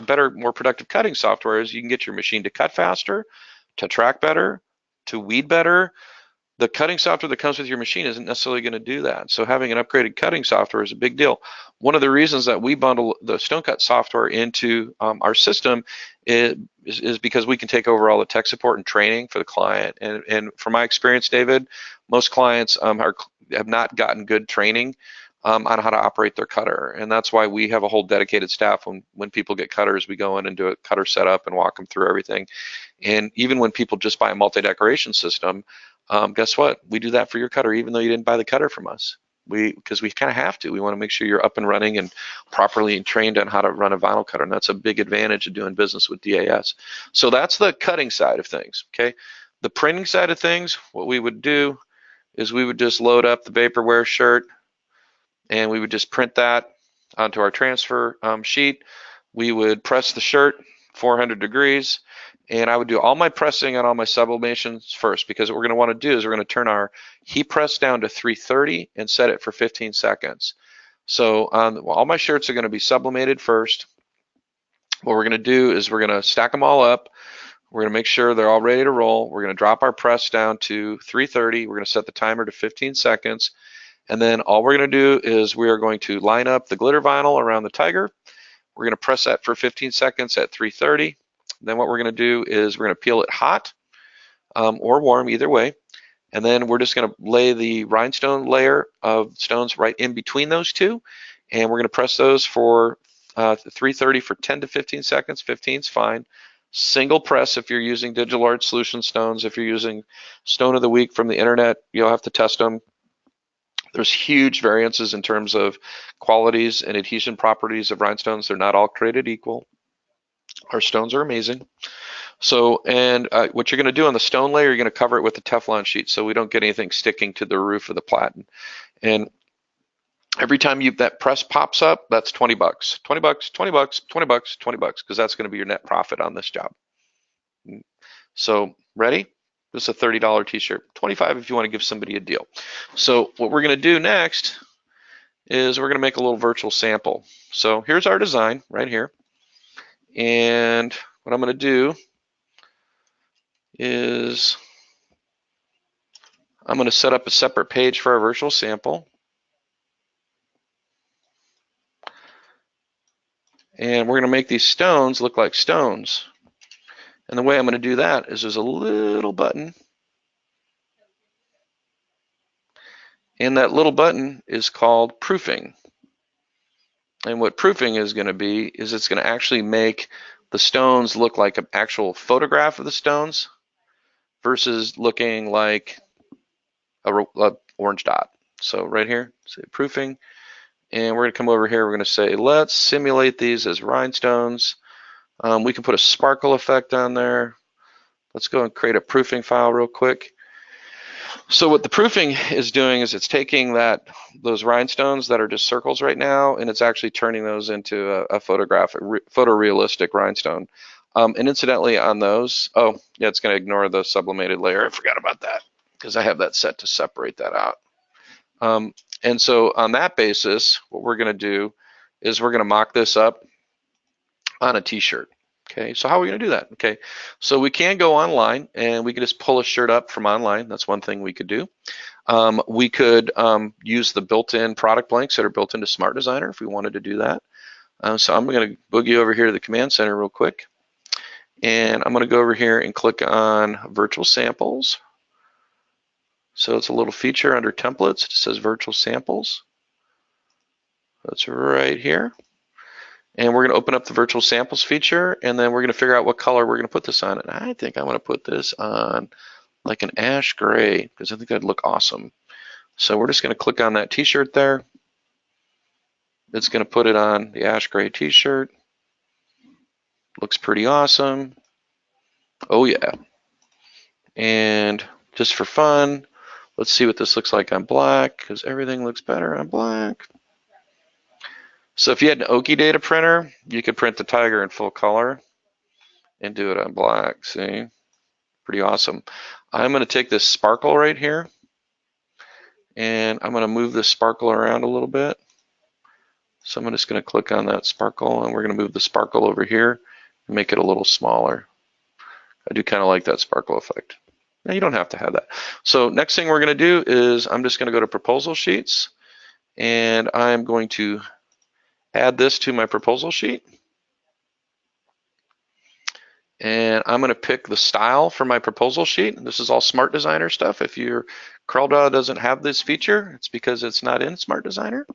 better, more productive cutting software is you can get your machine to cut faster, to track better, to weed better. The cutting software that comes with your machine isn't necessarily going to do that. So having an upgraded cutting software is a big deal. One of the reasons that we bundle the Stone Cut software into our system is because we can take over all the tech support and training for the client. And from my experience, David, most clients have not gotten good training on how to operate their cutter. And that's why we have a whole dedicated staff. When people get cutters, we go in and do a cutter setup and walk them through everything. And even when people just buy a multi-decoration system, guess what? We do that for your cutter, even though you didn't buy the cutter from us. Because we kind of have to. We want to make sure you're up and running and properly trained on how to run a vinyl cutter, and that's a big advantage of doing business with DAS. So that's the cutting side of things, okay? The printing side of things, what we would do is we would just load up the vaporware shirt, and we would just print that onto our transfer sheet. We would press the shirt 400 degrees, and I would do all my pressing on all my sublimations first, because what we're going to want to do is we're going to turn our heat press down to 330 and set it for 15 seconds. So all my shirts are going to be sublimated first. What we're going to do is we're going to stack them all up. We're going to make sure they're all ready to roll. We're going to drop our press down to 330. We're going to set the timer to 15 seconds. And then all we're going to do is we are going to line up the glitter vinyl around the tiger. We're going to press that for 15 seconds at 330. Then what we're going to do is we're going to peel it hot or warm, either way. And then we're just going to lay the rhinestone layer of stones right in between those two. And we're going to press those for 330 for 10 to 15 seconds. 15 is fine. Single press if you're using Digital Art Solution stones. If you're using Stone of the Week from the internet, you'll have to test them. There's huge variances in terms of qualities and adhesion properties of rhinestones. They're not all created equal. Our stones are amazing. So, and what you're going to do on the stone layer, you're going to cover it with a Teflon sheet so we don't get anything sticking to the roof of the platen. And every time that press pops up, that's 20 bucks, 20 bucks, 20 bucks, 20 bucks, 20 bucks, because that's going to be your net profit on this job. So, ready? This is a $30 t-shirt, 25 if you want to give somebody a deal. So what we're going to do next is we're going to make a little virtual sample. So here's our design right here. And what I'm going to do is I'm going to set up a separate page for our virtual sample. And we're going to make these stones look like stones. And the way I'm going to do that is there's a little button. And that little button is called proofing. And what proofing is going to be is it's going to actually make the stones look like an actual photograph of the stones versus looking like a orange dot. So right here, say proofing. And we're going to come over here. We're going to say, let's simulate these as rhinestones. We can put a sparkle effect on there. Let's go and create a proofing file real quick. So what the proofing is doing is it's taking those rhinestones that are just circles right now, and it's actually turning those into a photorealistic rhinestone. And incidentally on those, oh yeah, it's going to ignore the sublimated layer. I forgot about that because I have that set to separate that out. And so on that basis, what we're going to do is we're going to mock this up on a t-shirt. Okay, so how are we going to do that? Okay, so we can go online and we can just pull a shirt up from online. That's one thing we could do. We could use the built-in product blanks that are built into Smart Designer if we wanted to do that. So I'm going to boogie over here to the Command Center real quick. And I'm going to go over here and click on Virtual Samples. So it's a little feature under Templates. It says Virtual Samples. That's right here. And we're going to open up the Virtual Samples feature, and then we're going to figure out what color we're going to put this on. And I think I'm going to put this on like an ash gray, because I think that'd look awesome. So we're just going to click on that t-shirt there. It's going to put it on the ash gray t-shirt. Looks pretty awesome. Oh yeah. And just for fun, let's see what this looks like on black, because everything looks better on black. So if you had an Oki data printer, you could print the tiger in full color and do it on black. See? Pretty awesome. I'm going to take this sparkle right here, and I'm going to move this sparkle around a little bit. So I'm just going to click on that sparkle, and we're going to move the sparkle over here and make it a little smaller. I do kind of like that sparkle effect. Now you don't have to have that. So next thing we're going to do is I'm just going to go to Proposal Sheets, and I'm going to add this to my proposal sheet. And I'm going to pick the style for my proposal sheet. This is all Smart Designer stuff. If your CorelDRAW doesn't have this feature, it's because it's not in Smart Designer.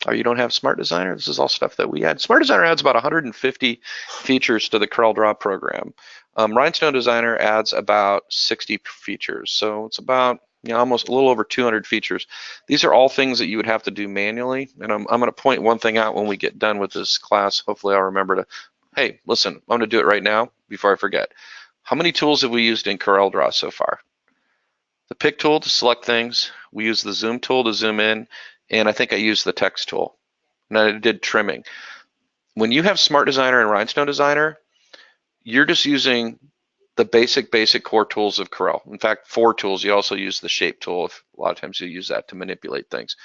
or you don't have Smart Designer, this is all stuff that we add. Smart Designer adds about 150 features to the CorelDRAW program. Rhinestone Designer adds about 60 features, so it's about almost a little over 200 features. These are all things that you would have to do manually, and I'm going to point one thing out when we get done with this class. Hopefully I'll remember to, hey, listen, I'm going to do it right now before I forget. How many tools have we used in CorelDRAW so far? The pick tool to select things. We use the zoom tool to zoom in, and I think I used the text tool. And I did trimming. When you have Smart Designer and Rhinestone Designer, you're just using the basic core tools of Corel. In fact, 4 tools. You also use the shape tool. A lot of times you use that to manipulate things.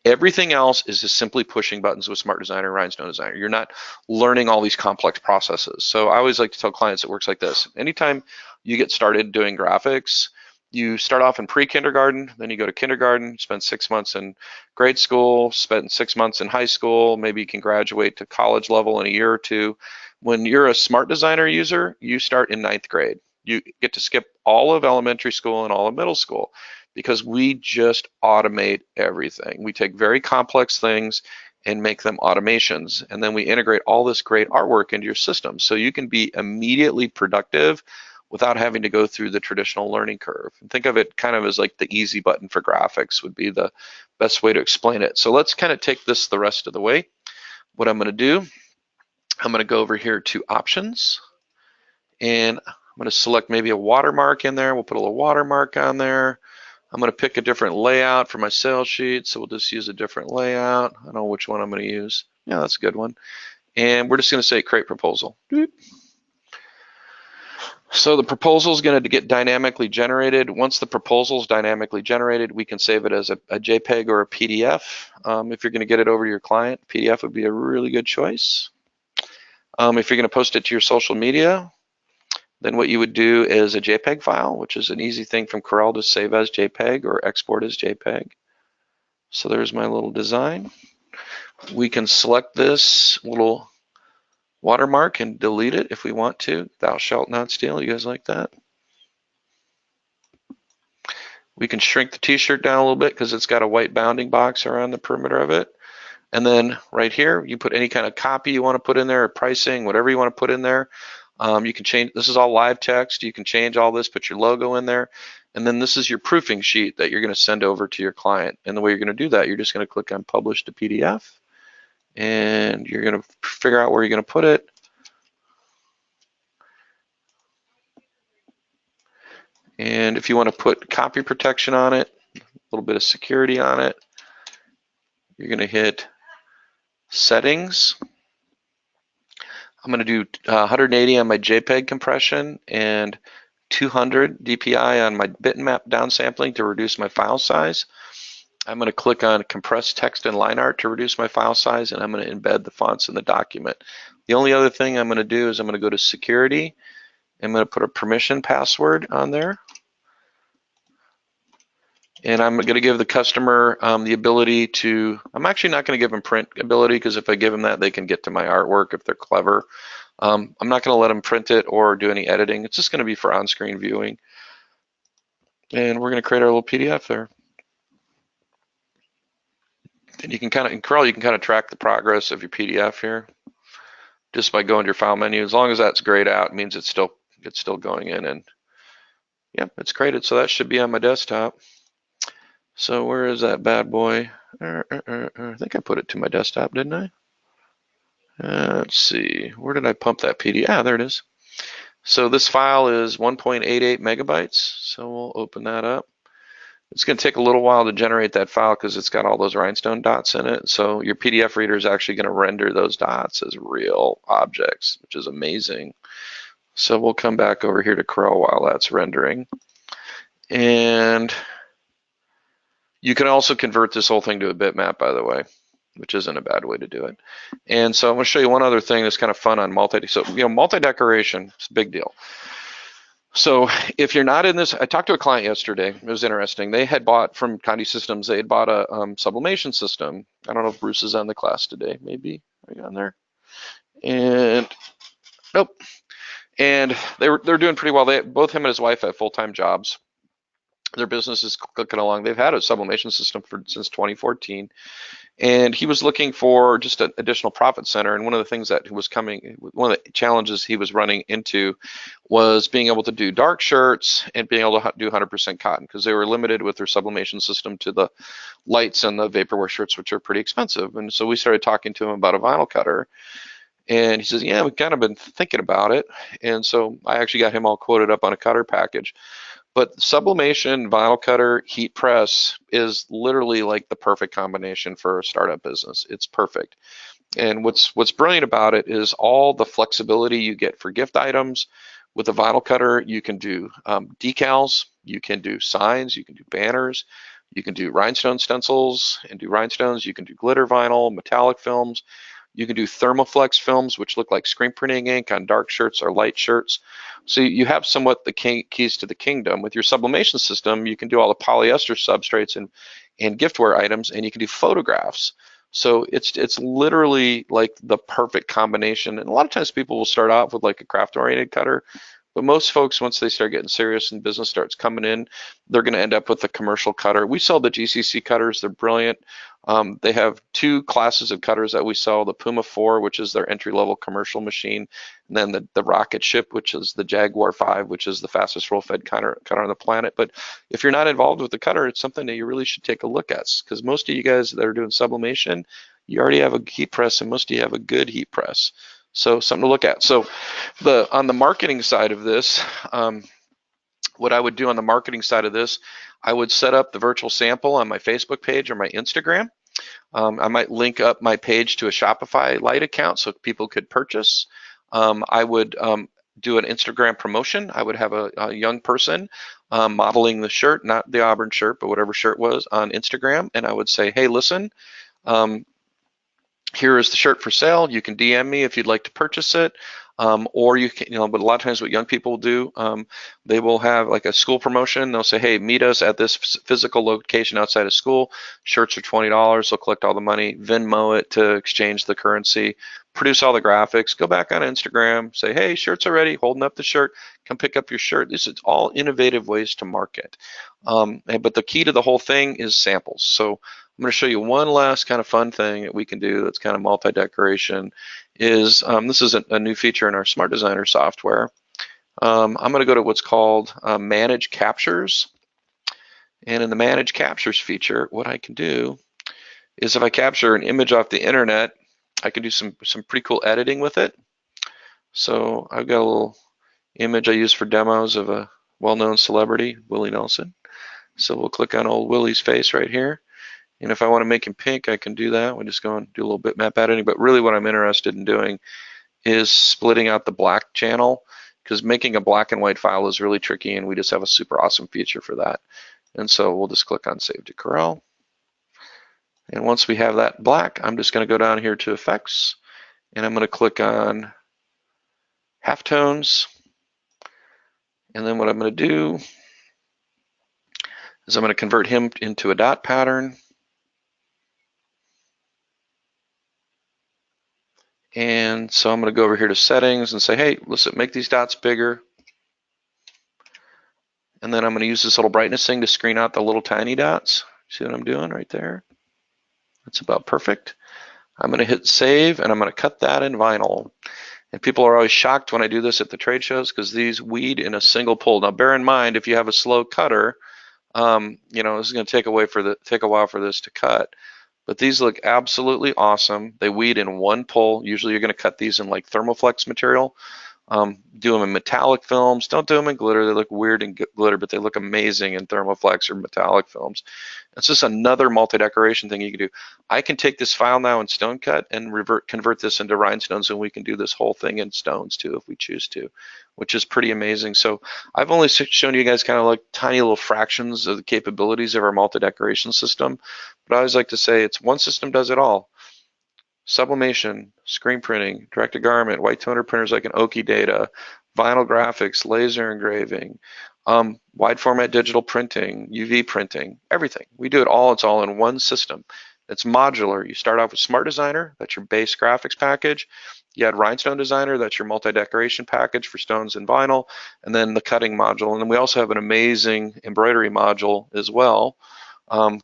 Everything else is just simply pushing buttons with Smart Designer and Rhinestone Designer. You're not learning all these complex processes. So I always like to tell clients it works like this. Anytime you get started doing graphics, you start off in pre-kindergarten, then you go to kindergarten, spend 6 months in grade school, spend 6 months in high school, maybe you can graduate to college level in a year or two. When you're a Smart Designer user, you start in 9th grade. You get to skip all of elementary school and all of middle school because we just automate everything. We take very complex things and make them automations, and then we integrate all this great artwork into your system so you can be immediately productive without having to go through the traditional learning curve. And think of it kind of as like the easy button for graphics would be the best way to explain it. So let's kind of take this the rest of the way. What I'm going to do, I'm going to go over here to options, and I'm going to select maybe a watermark in there. We'll put a little watermark on there. I'm going to pick a different layout for my sales sheet, so we'll just use a different layout. I don't know which one I'm going to use. Yeah, that's a good one. And we're just going to say create proposal. Doop. So the proposal is going to get dynamically generated. Once the proposal is dynamically generated, we can save it as a JPEG or a PDF. If you're going to get it over to your client, PDF would be a really good choice. If you're going to post it to your social media, then what you would do is a JPEG file, which is an easy thing from Corel to save as JPEG or export as JPEG. So there's my little design. We can select this little watermark and delete it if we want to. Thou shalt not steal. You guys like that? We can shrink the t-shirt down a little bit because it's got a white bounding box around the perimeter of it. And then right here, you put any kind of copy you want to put in there, or pricing, whatever you want to put in there. You can change, this is all live text. You can change all this, put your logo in there. And then this is your proofing sheet that you're going to send over to your client. And the way you're going to do that, you're just going to click on Publish to PDF. And you're going to figure out where you're going to put it. And if you want to put copy protection on it, a little bit of security on it, you're going to hit Settings. I'm going to do 180 on my JPEG compression and 200 DPI on my bitmap downsampling to reduce my file size. I'm going to click on Compress Text and Line Art to reduce my file size, and I'm going to embed the fonts in the document. The only other thing I'm going to do is I'm going to go to Security. I'm going to put a permission password on there. And I'm going to give the customer the ability to, I'm actually not going to give them print ability because if I give them that, they can get to my artwork if they're clever. I'm not going to let them print it or do any editing. It's just going to be for on-screen viewing. And we're going to create our little PDF there. And you can kind of, in Corel, you can kind of track the progress of your PDF here just by going to your file menu. As long as that's grayed out, it means it's still going in. And yeah, it's created. So that should be on my desktop. So where is that bad boy? I think I put it to my desktop, didn't I? Let's see, where did I pump that PDF? Ah, there it is. So this file is 1.88 megabytes. So we'll open that up. It's going to take a little while to generate that file because it's got all those rhinestone dots in it. So your PDF reader is actually going to render those dots as real objects, which is amazing. So we'll come back over here to Corel while that's rendering. And you can also convert this whole thing to a bitmap, by the way, which isn't a bad way to do it. And so I'm going to show you one other thing that's kind of fun on multi-decoration. It's a big deal. So if you're not in this, I talked to a client yesterday. It was interesting. They had bought from Conde Systems. They had bought a sublimation system. I don't know if Bruce is on the class today. Maybe are you on there? And nope. And they're doing pretty well. Both him and his wife have full-time jobs. Their business is clicking along. They've had a sublimation system since 2014, And he was looking for just an additional profit center. And one of the things that was coming, one of the challenges he was running into was being able to do dark shirts and being able to do 100% cotton, because they were limited with their sublimation system to the lights and the vaporware shirts, which are pretty expensive. And so we started talking to him about a vinyl cutter. And he says, yeah, we've kind of been thinking about it. And so I actually got him all quoted up on a cutter package. But sublimation, vinyl cutter, heat press is literally like the perfect combination for a startup business. It's perfect. And what's brilliant about it is all the flexibility you get for gift items. With a vinyl cutter, you can do decals, you can do signs, you can do banners, you can do rhinestone stencils and do rhinestones, you can do glitter vinyl, metallic films. You can do thermoflex films, which look like screen printing ink on dark shirts or light shirts. So you have somewhat the keys to the kingdom. With your sublimation system, you can do all the polyester substrates and giftware items, and you can do photographs. So it's literally like the perfect combination. And a lot of times people will start off with like a craft-oriented cutter, but most folks, once they start getting serious and business starts coming in, they're going to end up with a commercial cutter. We sell the GCC cutters. They're brilliant. They have two classes of cutters that we sell, the Puma 4, which is their entry-level commercial machine, and then the Rocket Ship, which is the Jaguar 5, which is the fastest roll-fed cutter on the planet. But if you're not involved with the cutter, it's something that you really should take a look at, because most of you guys that are doing sublimation, you already have a heat press, and most of you have a good heat press. So something to look at. So on the marketing side of this, what I would do on the marketing side of this, I would set up the virtual sample on my Facebook page or my Instagram. I might link up my page to a Shopify Lite account so people could purchase. I would do an Instagram promotion. I would have a young person modeling the shirt, not the Auburn shirt, but whatever shirt was on Instagram. And I would say, hey, listen, here is the shirt for sale. You can DM me if you'd like to purchase it. Or you can, but a lot of times what young people do, they will have like a school promotion. They'll say, hey, meet us at this physical location outside of school. Shirts are $20. They'll collect all the money, Venmo it to exchange the currency, produce all the graphics, go back on Instagram, say, hey, shirts are ready, holding up the shirt, come pick up your shirt. This is all innovative ways to market. But the key to the whole thing is samples. So I'm going to show you one last kind of fun thing that we can do that's kind of multi-decoration. This is a new feature in our Smart Designer software. I'm going to go to what's called Manage Captures. And in the Manage Captures feature, what I can do is if I capture an image off the internet, I can do some pretty cool editing with it. So I've got a little image I use for demos of a well-known celebrity, Willie Nelson. So we'll click on old Willie's face right here. And if I want to make him pink, I can do that. We just go and do a little bitmap editing. But really what I'm interested in doing is splitting out the black channel, because making a black and white file is really tricky, and we just have a super awesome feature for that. And so we'll just click on Save to Corel. And once we have that black, I'm just going to go down here to Effects, and I'm going to click on Halftones. And then what I'm going to do is I'm going to convert him into a dot pattern. And so I'm going to go over here to settings and say, hey, listen, make these dots bigger. And then I'm going to use this little brightness thing to screen out the little tiny dots. See what I'm doing right there? That's about perfect. I'm going to hit save, and I'm going to cut that in vinyl. And people are always shocked when I do this at the trade shows, because these weed in a single pull. Now bear in mind, if you have a slow cutter, this is going to take a while for this to cut. But these look absolutely awesome. They weed in one pull. Usually you're going to cut these in like thermoflex material. Do them in metallic films. Don't do them in glitter. They look weird in glitter, but they look amazing in thermoflex or metallic films. It's just another multi-decoration thing you can do. I can take this file now in Stone Cut and convert this into rhinestones, and we can do this whole thing in stones too if we choose to, which is pretty amazing. So I've only shown you guys kind of like tiny little fractions of the capabilities of our multi-decoration system, but I always like to say it's one system does it all. Sublimation, screen printing, direct-to-garment, white toner printers like an Oki Data, vinyl graphics, laser engraving, wide format digital printing, UV printing, everything. We do it all. It's all in one system. It's modular. You start off with Smart Designer, that's your base graphics package. You add Rhinestone Designer, that's your multi-decoration package for stones and vinyl, and then the cutting module. And then we also have an amazing embroidery module as well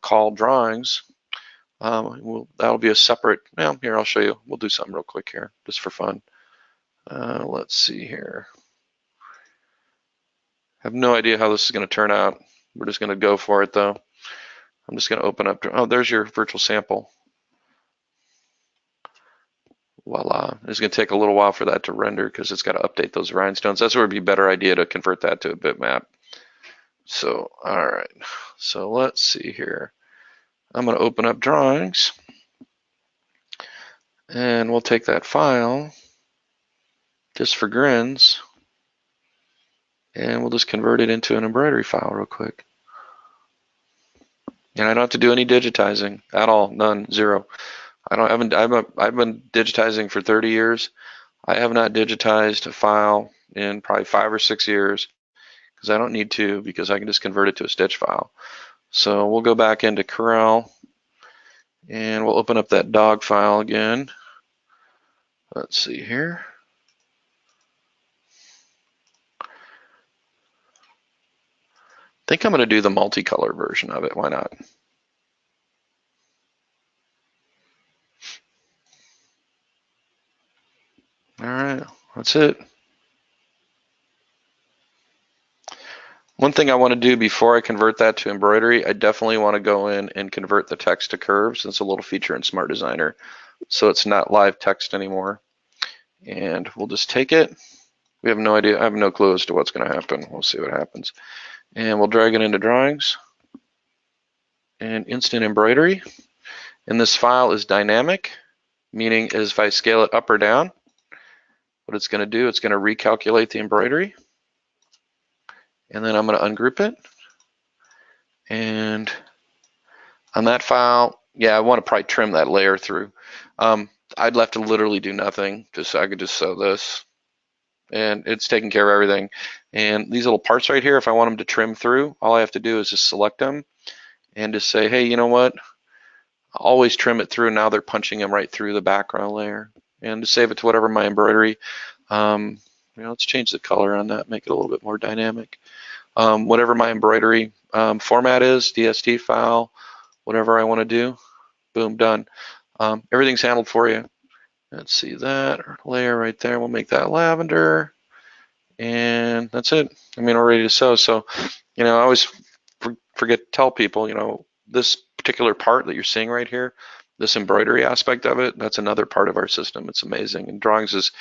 called Drawings. That'll be a separate, well, here, I'll show you. We'll do something real quick here, just for fun. Let's see here. I have no idea how this is going to turn out. We're just going to go for it, though. I'm just going to open up. Oh, there's your virtual sample. Voila. It's going to take a little while for that to render because it's got to update those rhinestones. That's where it'd be a better idea to convert that to a bitmap. So, all right. So let's see here. I'm going to open up drawings. And we'll take that file, just for grins, and we'll just convert it into an embroidery file real quick. And I don't have to do any digitizing at all, none, zero. I've been digitizing for 30 years. I have not digitized a file in probably 5 or 6 years because I don't need to, because I can just convert it to a stitch file. So we'll go back into Corel and we'll open up that dog file again. Let's see here. I think I'm going to do the multicolor version of it. Why not? All right, that's it. One thing I want to do before I convert that to embroidery, I definitely want to go in and convert the text to curves. It's a little feature in Smart Designer. So it's not live text anymore. And we'll just take it. We have no idea. I have no clue as to what's going to happen. We'll see what happens. And we'll drag it into drawings and instant embroidery. And this file is dynamic, meaning is if I scale it up or down, what it's going to do, it's going to recalculate the embroidery. And then I'm going to ungroup it. And on that file, yeah, I want to probably trim that layer through. I'd have to literally do nothing. I could just sew this, and it's taking care of everything. And these little parts right here, if I want them to trim through, all I have to do is just select them and just say, hey, you know what? I'll always trim it through. Now they're punching them right through the background layer. And to save it to whatever my embroidery, let's change the color on that, make it a little bit more dynamic. Whatever my embroidery format is, DST file, whatever I want to do, boom, done. Everything's handled for you. Let's see that layer right there. We'll make that lavender, and that's it. I mean, we're ready to sew. So, I always forget to tell people, this particular part that you're seeing right here, this embroidery aspect of it, that's another part of our system. It's amazing. And drawings is,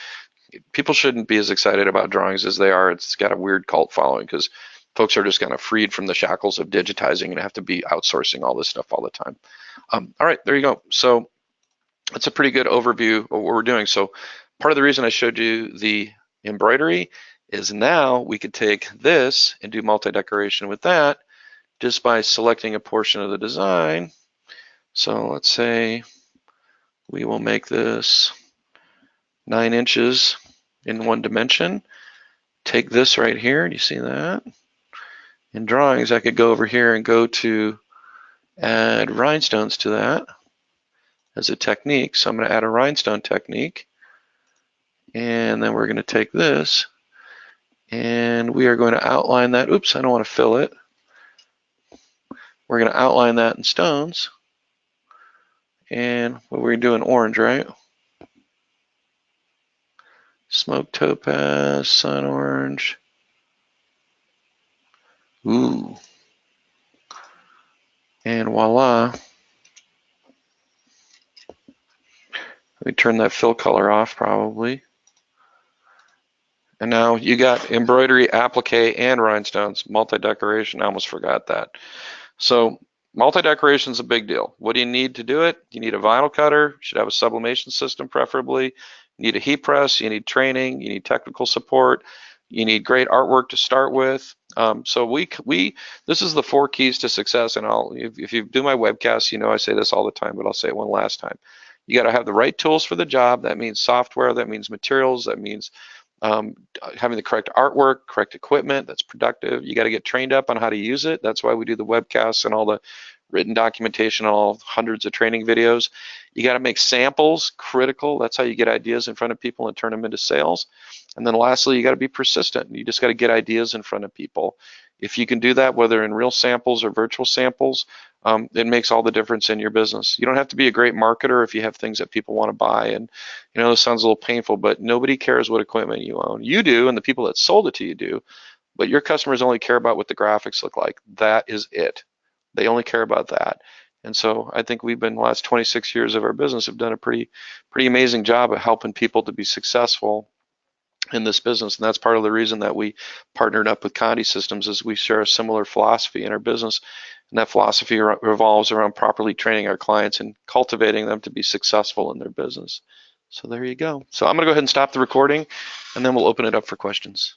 people shouldn't be as excited about drawings as they are. It's got a weird cult following because folks are just kind of freed from the shackles of digitizing and have to be outsourcing all this stuff all the time. All right, there you go. So that's a pretty good overview of what we're doing. So part of the reason I showed you the embroidery is now we could take this and do multi-decoration with that just by selecting a portion of the design. So let's say we will make this 9 inches in one dimension. Take this right here, do you see that? In drawings, I could go over here and go to add rhinestones to that as a technique. So I'm going to add a rhinestone technique. And then we're going to take this and we are going to outline that. Oops, I don't want to fill it. We're going to outline that in stones. And what we're doing orange, right? Smoke topaz, sun orange. Ooh. And voila. Let me turn that fill color off probably. And now you got embroidery, applique, and rhinestones, multi-decoration. I almost forgot that. So multi-decoration is a big deal. What do you need to do it? You need a vinyl cutter. You should have a sublimation system preferably. You need a heat press. You need training. You need technical support. You need great artwork to start with. So this is the 4 keys to success. And if you do my webcasts, I say this all the time, but I'll say it one last time. You got to have the right tools for the job. That means software. That means materials. That means having the correct artwork, correct equipment that's productive. You got to get trained up on how to use it. That's why we do the webcasts and all the written documentation, all hundreds of training videos. You got to make samples, critical. That's how you get ideas in front of people and turn them into sales. And then lastly, you got to be persistent. You just got to get ideas in front of people. If you can do that, whether in real samples or virtual samples, it makes all the difference in your business. You don't have to be a great marketer if you have things that people want to buy. And this sounds a little painful, but nobody cares what equipment you own. You do, and the people that sold it to you do, but your customers only care about what the graphics look like. That is it. They only care about that. And so I think we've been, the last 26 years of our business, have done a pretty amazing job of helping people to be successful in this business. And that's part of the reason that we partnered up with Conde Systems, is we share a similar philosophy in our business. And that philosophy revolves around properly training our clients and cultivating them to be successful in their business. So there you go. So I'm going to go ahead and stop the recording, and then we'll open it up for questions.